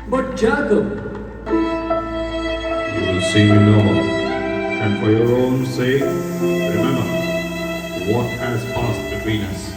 But Jacob, You will see me no more. And for your own sake, remember what has passed between us.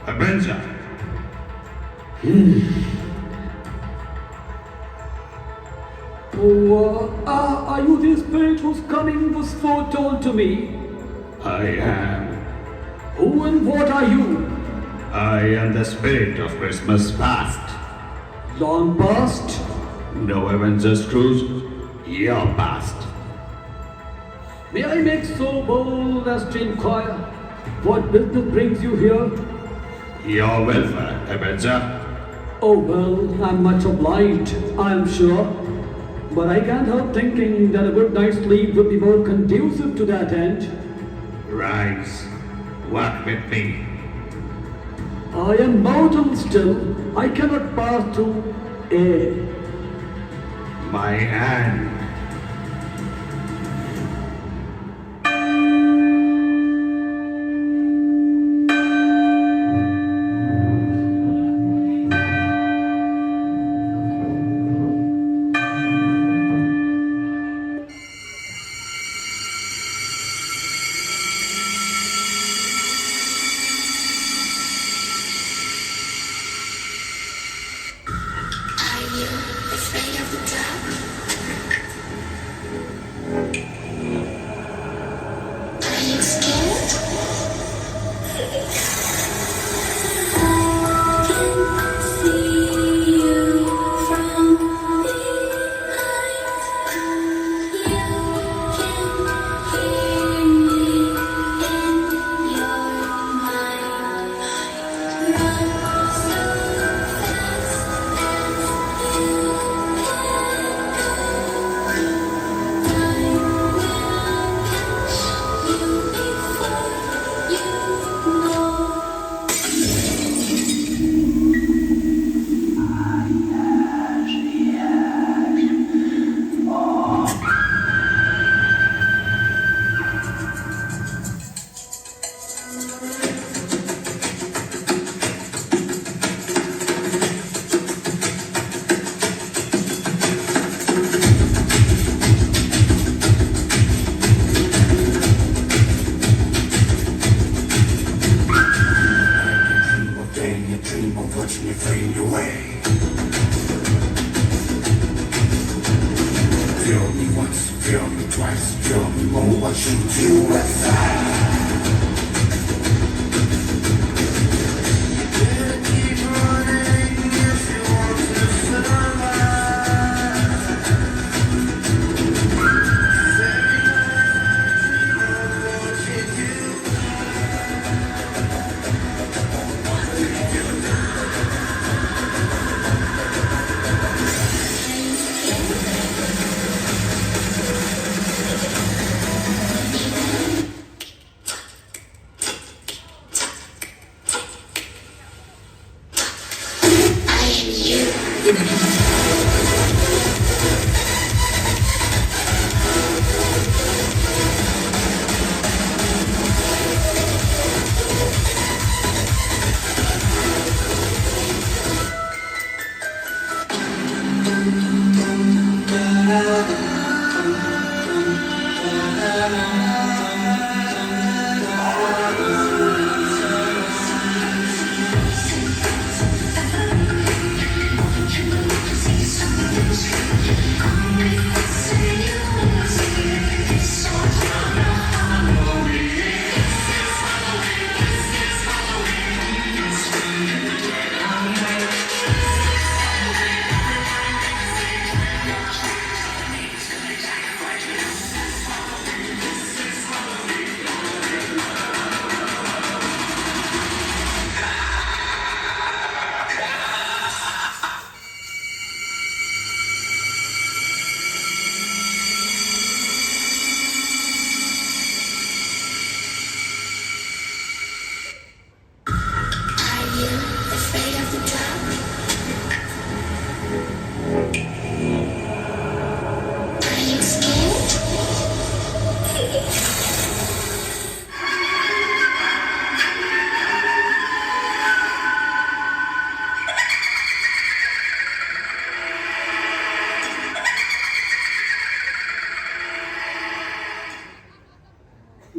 Avenger. Are you the spirit whose coming was foretold to me? I am. Who and what are you? I am the spirit of Christmas past. Long past? No, Avenger Scrooge, your past. May I make so bold as to inquire what business brings you here? Your welfare, Avenger. Oh well, I'm much obliged, I'm sure. But I can't help thinking that a good night's sleep would be more conducive to that end. Rise, walk with me. I am mortal still. I cannot pass through air. My hand.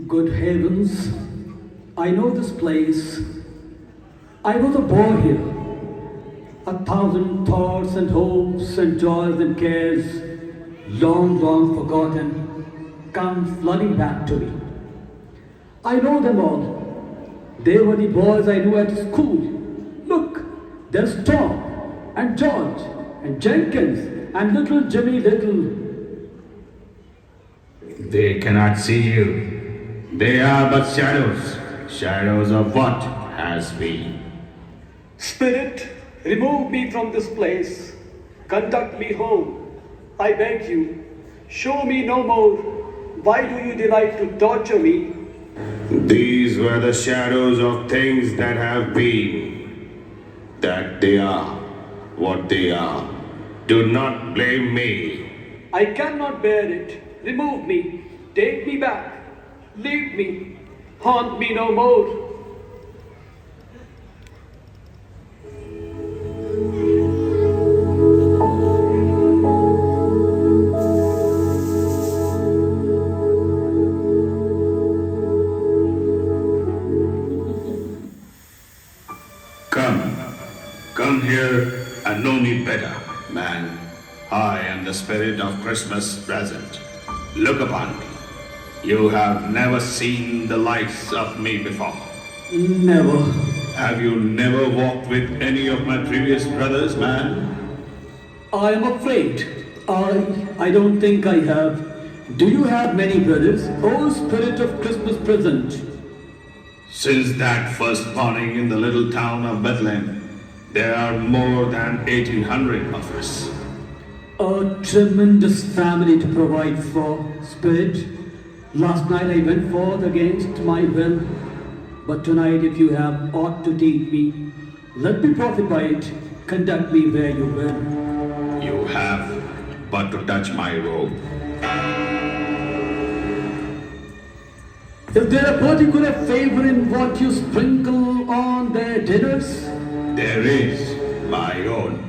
Good heavens, I know this place. I was a boy here. 1,000 thoughts and hopes and joys and cares, long, long forgotten, come flooding back to me. I know them all. They were the boys I knew at school. Look, there's Tom and George and Jenkins and little Jimmy Little. They cannot see you. They are but shadows, shadows of what has been. Spirit, remove me from this place. Conduct me home. I beg you. Show me no more. Why do you delight to torture me? These were the shadows of things that have been. That they are what they are. Do not blame me. I cannot bear it. Remove me. Take me back. Leave me. Haunt me no more. Come here and know me better, man. I am the spirit of Christmas present. Look upon me. You have never seen the likes of me before. Never. Have you never walked with any of my previous brothers, man? I am afraid. I don't think I have. Do you have many brothers? Oh, spirit of Christmas present. Since that first morning in the little town of Bethlehem, there are more than 1,800 of us. A tremendous family to provide for, Spirit. Last night I went forth against my will, but tonight if you have aught to teach me, let me profit by it. Conduct me where you will. You have but to touch my robe. Is there a particular favor in what you sprinkle on their dinners? There is my own.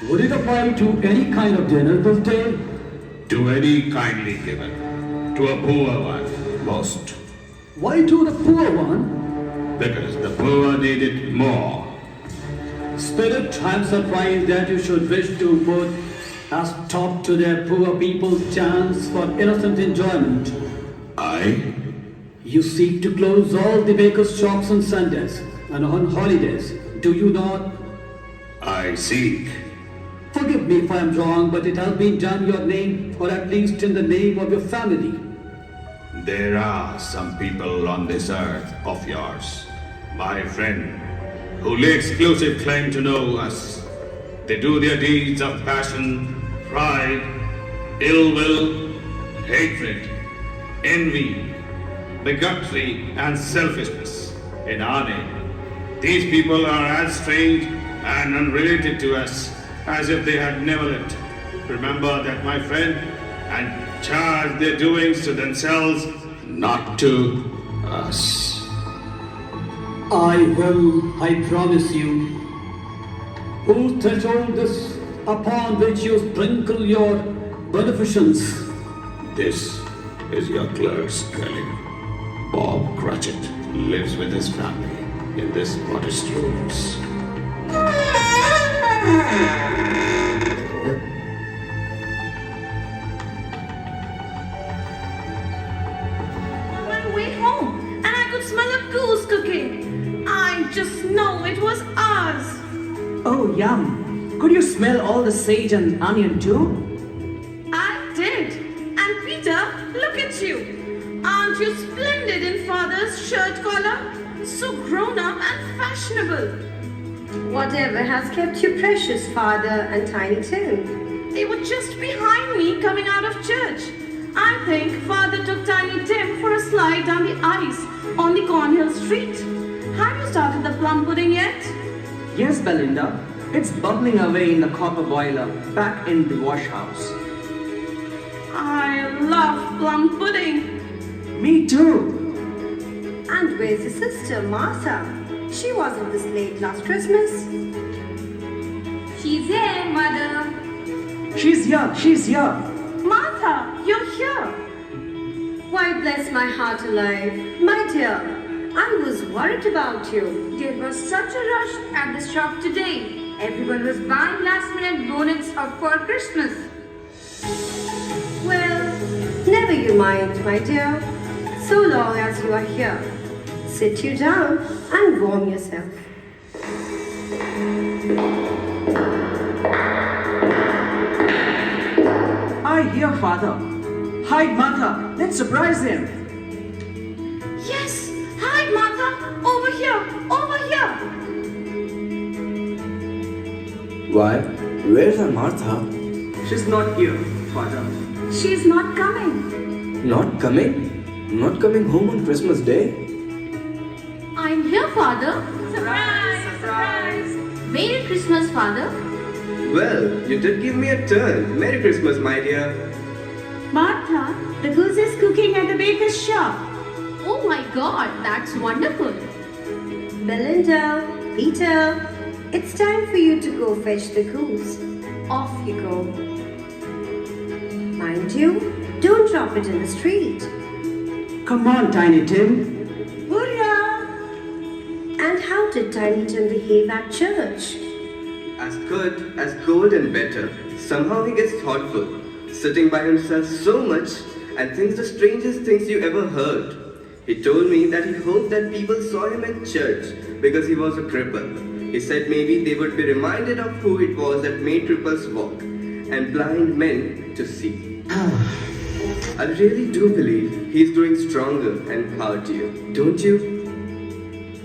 Would it apply to any kind of dinner this day? To any kindly given. To a poor one, most. Why to the poor one? Because the poor need it more. Spirit, I am surprised that you should wish to put a stop to their poor people's chance for innocent enjoyment. I? You seek to close all the baker's shops on Sundays and on holidays, do you not? I seek. Forgive me if I am wrong, but it has been done in your name, or at least in the name of your family. There are some people on this earth of yours, my friend, who lay exclusive claim to know us. They do their deeds of passion, pride, ill will, hatred, envy, bigotry, and selfishness in our name. These people are as strange and unrelated to us as if they had never lived. Remember that, my friend, and charge their doings to themselves, not to us. I will, I promise you. Whose threshold this upon which you sprinkle your beneficence? This is your clerk's dwelling. Bob Cratchit lives with his family in this modest rooms. On my way home, and I could smell a goose cooking. I just know it was ours. Oh, yum. Could you smell all the sage and onion too? I did. And Peter, look at you. Aren't you splendid in father's shirt collar? So grown up and fashionable. Whatever has kept you precious, Father and Tiny Tim? They were just behind me coming out of church. I think Father took Tiny Tim for a slide down the ice on the Cornhill Street. Have you started the plum pudding yet? Yes, Belinda. It's bubbling away in the copper boiler back in the wash house. I love plum pudding. Me too. And where's your sister, Martha? She wasn't this late last Christmas. She's here, Mother. She's here. Martha, you're here. Why, bless my heart alive. My dear, I was worried about you. There was such a rush at the shop today. Everyone was buying last-minute bonnets for Christmas. Well, never you mind, my dear. So long as you are here. Sit you down and warm yourself. I hear Father. Hide, Martha. Let's surprise him. Yes, hide, Martha. Over here, over here. Why? Where's our Martha? She's not here, Father. She's not coming. Not coming? Not coming home on Christmas Day? I'm here, Father. Surprise, surprise. Merry Christmas, Father. Well, you did give me a turn. Merry Christmas, my dear. Martha, the goose is cooking at the baker's shop. Oh my God, that's wonderful. Belinda, Peter, it's time for you to go fetch the goose. Off you go. Mind you, don't drop it in the street. Come on, Tiny Tim. Hurrah! And how did Tiny Tim behave at church? As good, as gold and better. Somehow he gets thoughtful, sitting by himself so much and thinks the strangest things you ever heard. He told me that he hoped that people saw him in church because he was a cripple. He said maybe they would be reminded of who it was that made cripples walk and blind men to see. I really do believe he is growing stronger and heartier, don't you?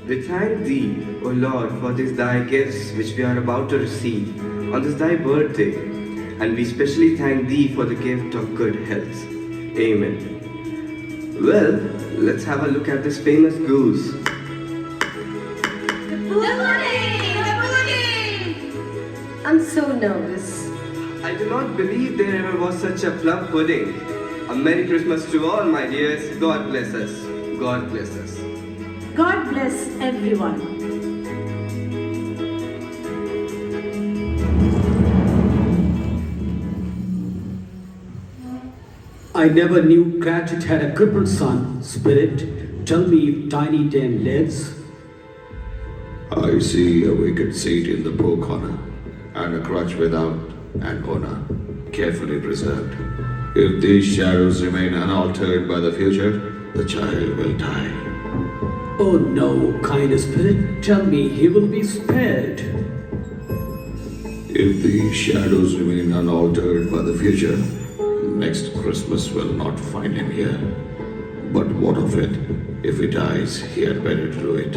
We thank thee, O Lord, for these thy gifts which we are about to receive on this thy birthday, and we specially thank thee for the gift of good health. Amen. Well, let's have a look at this famous goose. The pudding! I'm so nervous. I do not believe there ever was such a plum pudding. A Merry Christmas to all, my dears. God bless us. God bless us. God bless everyone. I never knew Cratchit had a crippled son. Spirit, tell me if Tiny Tim lives. I see a wicked seat in the poor corner, and a crutch without an owner, carefully preserved. If these shadows remain unaltered by the future, the child will die. Oh no, kind spirit, tell me he will be spared. If these shadows remain unaltered by the future, next Christmas will not find him here. But what of it? If he dies, he had better do it,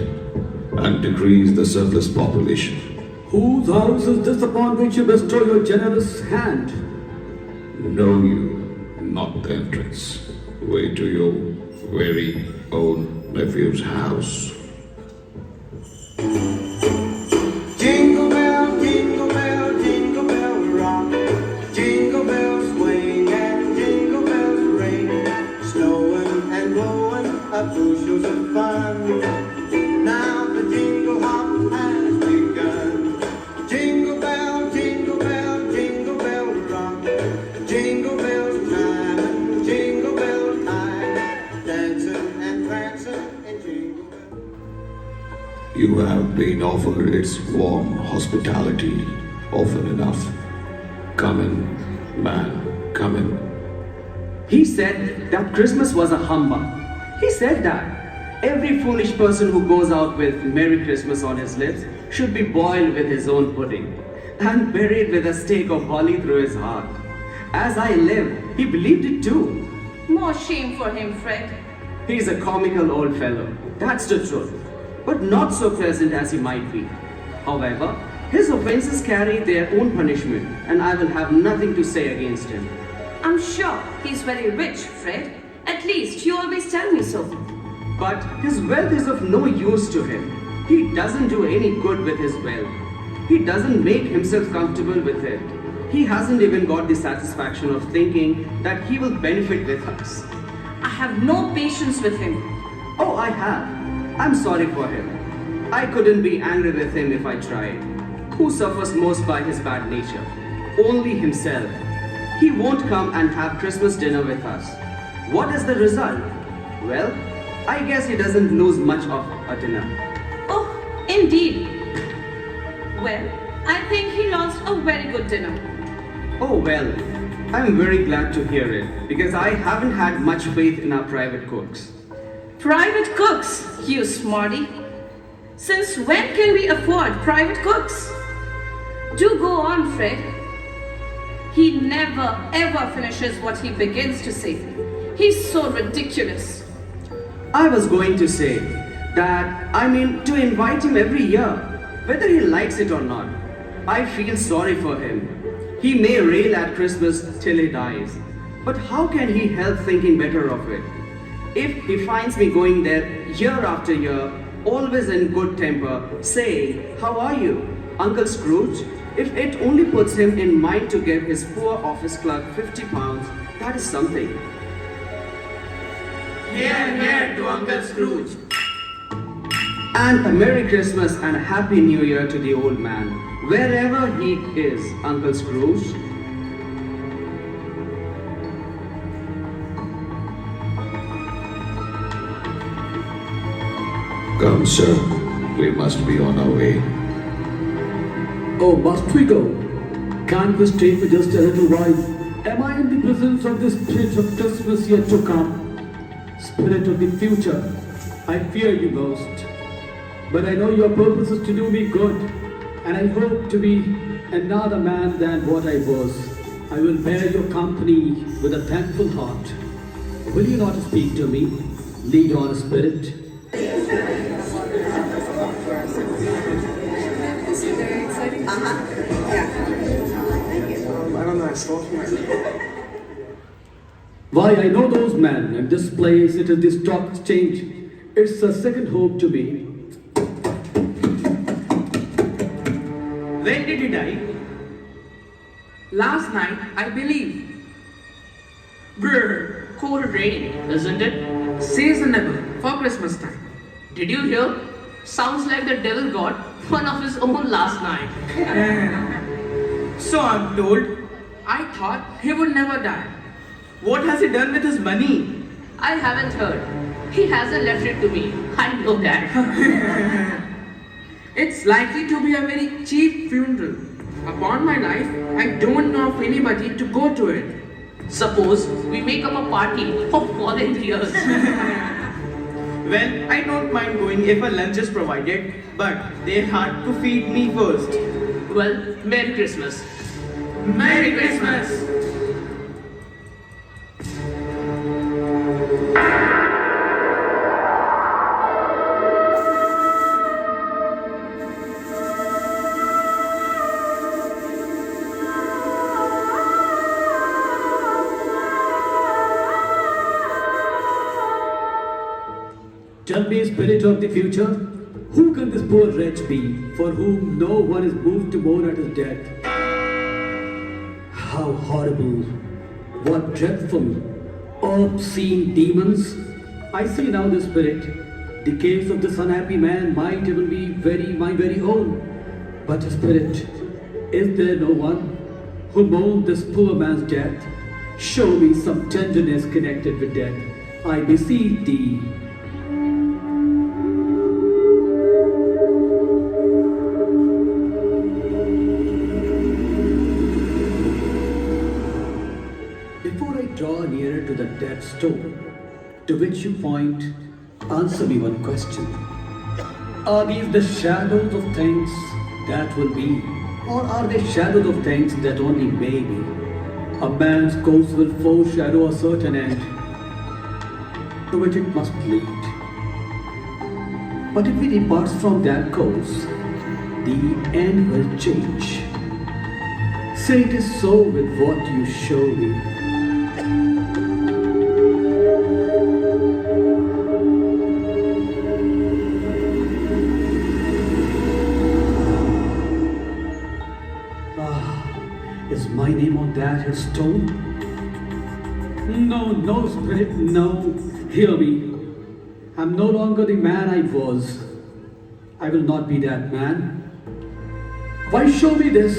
and decrease the surplus population. Whose house is this upon which you bestow your generous hand? Know you not the entrance. Way to your very own nephew's house. Jingle bell, jingle bell, jingle bell. and going up bushels of fun. Now the jingle hop has begun. Jingle bell, jingle bell, jingle bell rock. Jingle bell time and jingle bell time. Dancing and prancing and jingle bell. You have been offered its warm hospitality often enough. Come in, man, come in. He said that Christmas was a humbug. He said that every foolish person who goes out with Merry Christmas on his lips should be boiled with his own pudding and buried with a stake of holly through his heart. As I live, he believed it too. More shame for him, Fred. He's a comical old fellow, that's the truth, but not so pleasant as he might be. However, his offenses carry their own punishment, and I will have nothing to say against him. I'm sure he's very rich, Fred. At least you always tell me so. But his wealth is of no use to him. He doesn't do any good with his wealth. He doesn't make himself comfortable with it. He hasn't even got the satisfaction of thinking that he will benefit with us. I have no patience with him. Oh, I have. I'm sorry for him. I couldn't be angry with him if I tried. Who suffers most by his bad nature? Only himself. He won't come and have Christmas dinner with us. What is the result? Well, I guess he doesn't lose much of a dinner. Oh, indeed. Well, I think he lost a very good dinner. Oh well, I'm very glad to hear it because I haven't had much faith in our private cooks. Private cooks, you smarty. Since when can we afford private cooks? Do go on, Fred. He never ever finishes what he begins to say. He's so ridiculous. I was going to say that, to invite him every year, whether he likes it or not. I feel sorry for him. He may rail at Christmas till he dies, but how can he help thinking better of it? If he finds me going there year after year, always in good temper, saying, "How are you, Uncle Scrooge?" If it only puts him in mind to give his poor office clerk £50, that is something. Hear, hear to Uncle Scrooge. And a Merry Christmas and a Happy New Year to the old man, wherever he is, Uncle Scrooge. Come, sir. We must be on our way. Oh, must we go? Can't we stay for just a little while? Am I in the presence of the spirit of Christmas yet to come? Spirit of the future, I fear you most. But I know your purpose is to do me good, and I hope to be another man than what I was. I will bear your company with a thankful heart. Will you not speak to me? Lead on, Spirit. Why, I know those men, and this place, it is the stock exchange. It's a second home to me. When did he die? Last night, I believe. Brr, cold rain, isn't it? Seasonable for Christmas time. Did you hear? Sounds like the devil got one of his own last night. So I'm told. I thought he would never die. What has he done with his money? I haven't heard. He hasn't left it to me. I know that. It's likely to be a very cheap funeral. Upon my life, I don't know of anybody to go to it. Suppose we make up a party of volunteers. Well, I don't mind going if a lunch is provided, but they had to feed me first. Well, Merry Christmas. Merry Christmas! Tell me, Spirit of the future, who can this poor wretch be, for whom no one is moved to mourn at his death? How horrible! What dreadful, obscene demons I see now the spirit. The case of this unhappy man might even be my very own. But spirit, is there no one who mourned this poor man's death? Show me some tenderness connected with death. I beseech thee. Before I draw nearer to the dead stone to which you point, answer me one question. Are these the shadows of things that will be, or are they shadows of things that only may be? A man's course will foreshadow a certain end to which it must lead. But if he departs from that course, the end will change. Say it is so with what you show me. Is my name on that here stone? No, no, spirit, no. Hear me. I'm no longer the man I was. I will not be that man. Why show me this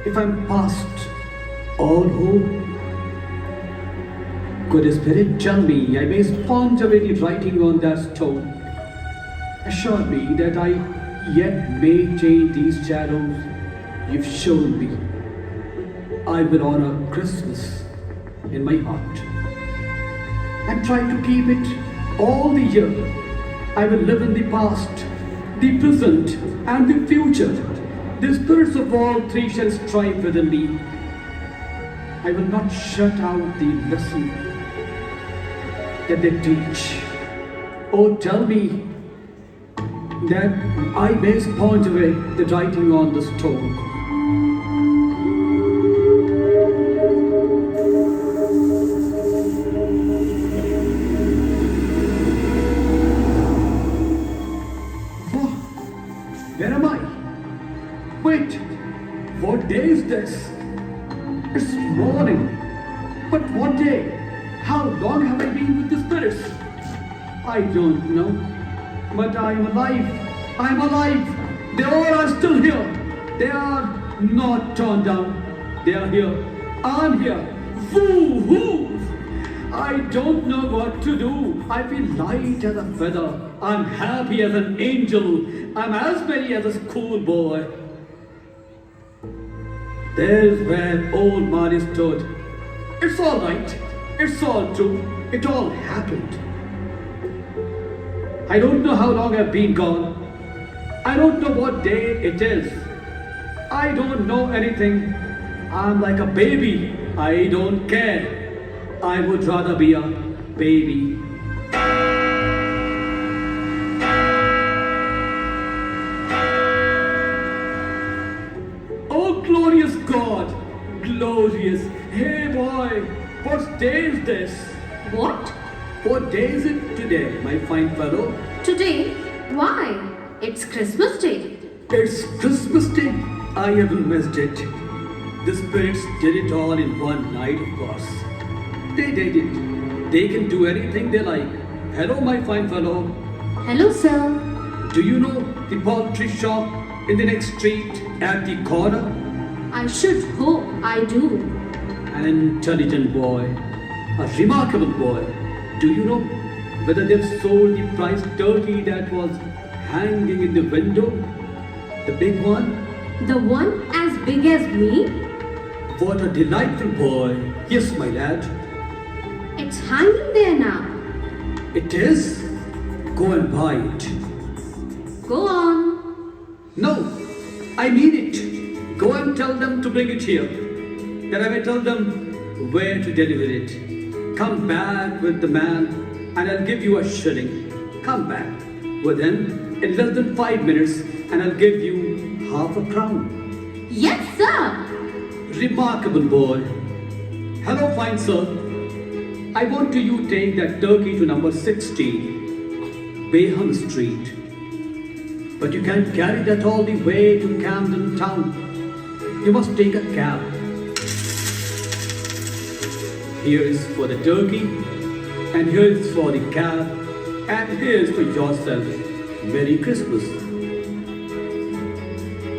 if I'm past all hope? Good spirit, tell me I may sponge away the writing on that stone. Assure me that I yet may change these shadows you've shown me. I will honor Christmas in my heart and try to keep it all the year. I will live in the past, the present, and the future. The spirits of all three shall strive within me. I will not shut out the lesson that they teach. Oh, tell me that I may sponge away the writing on the stone. Where am I? Wait, what day is this? It's morning. But what day? How long have I been with the spirits? I don't know. But I'm alive. I'm alive. They all are still here. They are not torn down. They are here. I'm here. Woo-hoo! I don't know what to do. I feel light as a feather. I'm happy as an angel. I'm as merry as a schoolboy. There's where old Marty stood. It's all right. It's all true. It all happened. I don't know how long I've been gone. I don't know what day it is. I don't know anything. I'm like a baby. I don't care. I would rather be a baby. Oh, glorious God! Glorious! Hey, boy! What day is this? What? What day is it today, my fine fellow? Today? Why? It's Christmas Day. It's Christmas Day. I haven't missed it. The spirits did it all in one night, of course. They did it. They can do anything they like. Hello, my fine fellow. Hello, sir. Do you know the poultry shop in the next street at the corner? I should hope I do. An intelligent boy. A remarkable boy. Do you know whether they've sold the prize turkey that was hanging in the window? The big one? The one as big as me? What a delightful boy. Yes, my lad. It's hanging there now. It is? Go and buy it. Go on. No, I mean it. Go and tell them to bring it here. Then I may tell them where to deliver it. Come back with the man and I'll give you a shilling. Come back with him in less than 5 minutes and I'll give you half a crown. Yes, sir. Remarkable boy. Hello, fine sir. I want you take that turkey to number 16, Bayham Street. But you can't carry that all the way to Camden Town. You must take a cab. Here is for the turkey, And here's for the cap. And here's for yourself. Merry Christmas.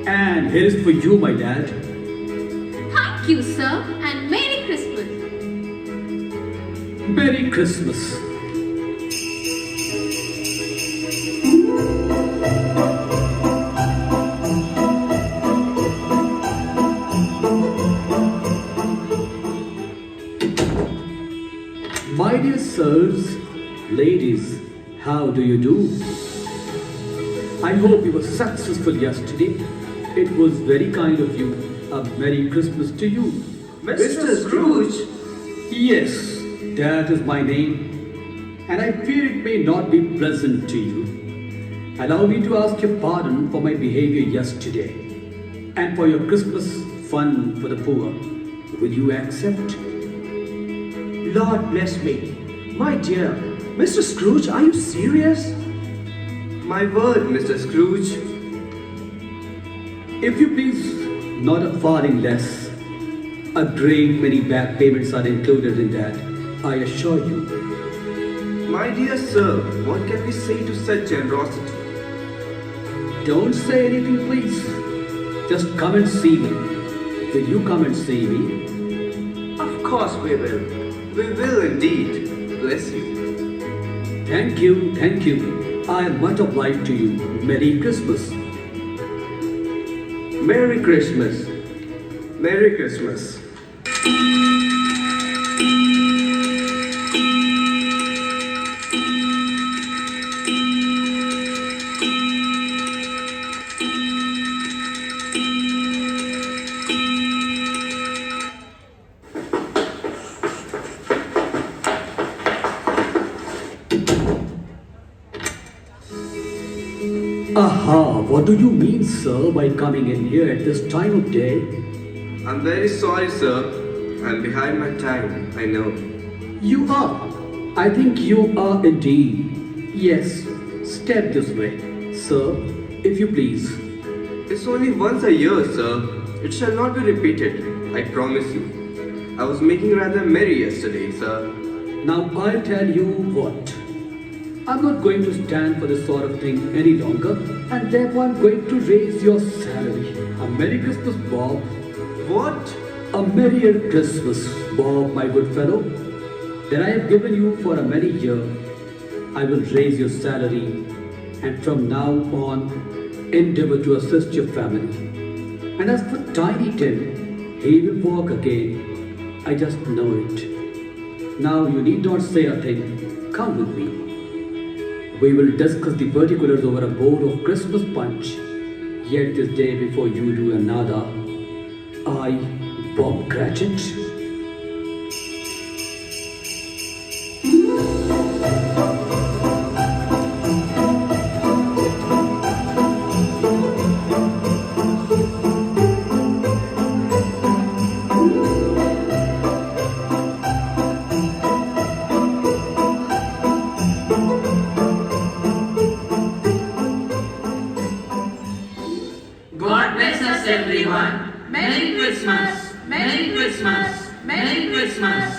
And here's for you, my dad. Thank you, sir, and Merry Christmas. Merry Christmas. My dear sirs, ladies, how do you do? I hope you were successful yesterday. It was very kind of you. A Merry Christmas to you. Mr. Scrooge? Yes, that is my name. And I fear it may not be pleasant to you. Allow me to ask your pardon for my behavior yesterday and for your Christmas fun for the poor. Will you accept? Lord bless me. My dear, Mr. Scrooge, are you serious? My word, Mr. Scrooge. If you please, not a farthing less. A great many back payments are included in that, I assure you. My dear sir, what can we say to such generosity? Don't say anything, please. Just come and see me. Will you come and see me? Of course we will. We will indeed. Bless you. Thank you, thank you. I am much obliged to you. Merry Christmas. Merry Christmas. Merry Christmas. Aha, what do you mean, sir, by coming in here at this time of day? I'm very sorry, sir. I'm behind my time, I know. You are. I think you are indeed. Yes, step this way, sir, if you please. It's only once a year, sir. It shall not be repeated, I promise you. I was making rather merry yesterday, sir. Now I'll tell you what. I'm not going to stand for this sort of thing any longer, and therefore I'm going to raise your salary. A Merry Christmas, Bob. What? A Merrier Christmas, Bob, my good fellow. That I have given you for a many year. I will raise your salary, and from now on, endeavor to assist your family. And as for Tiny Tim, he will walk again. I just know it. Now you need not say a thing. Come with me. We will discuss the particulars over a bowl of Christmas punch. Yet this day before you do another, I, Bob Cratchit. God bless us everyone. Merry Christmas. Merry Christmas. Merry Christmas.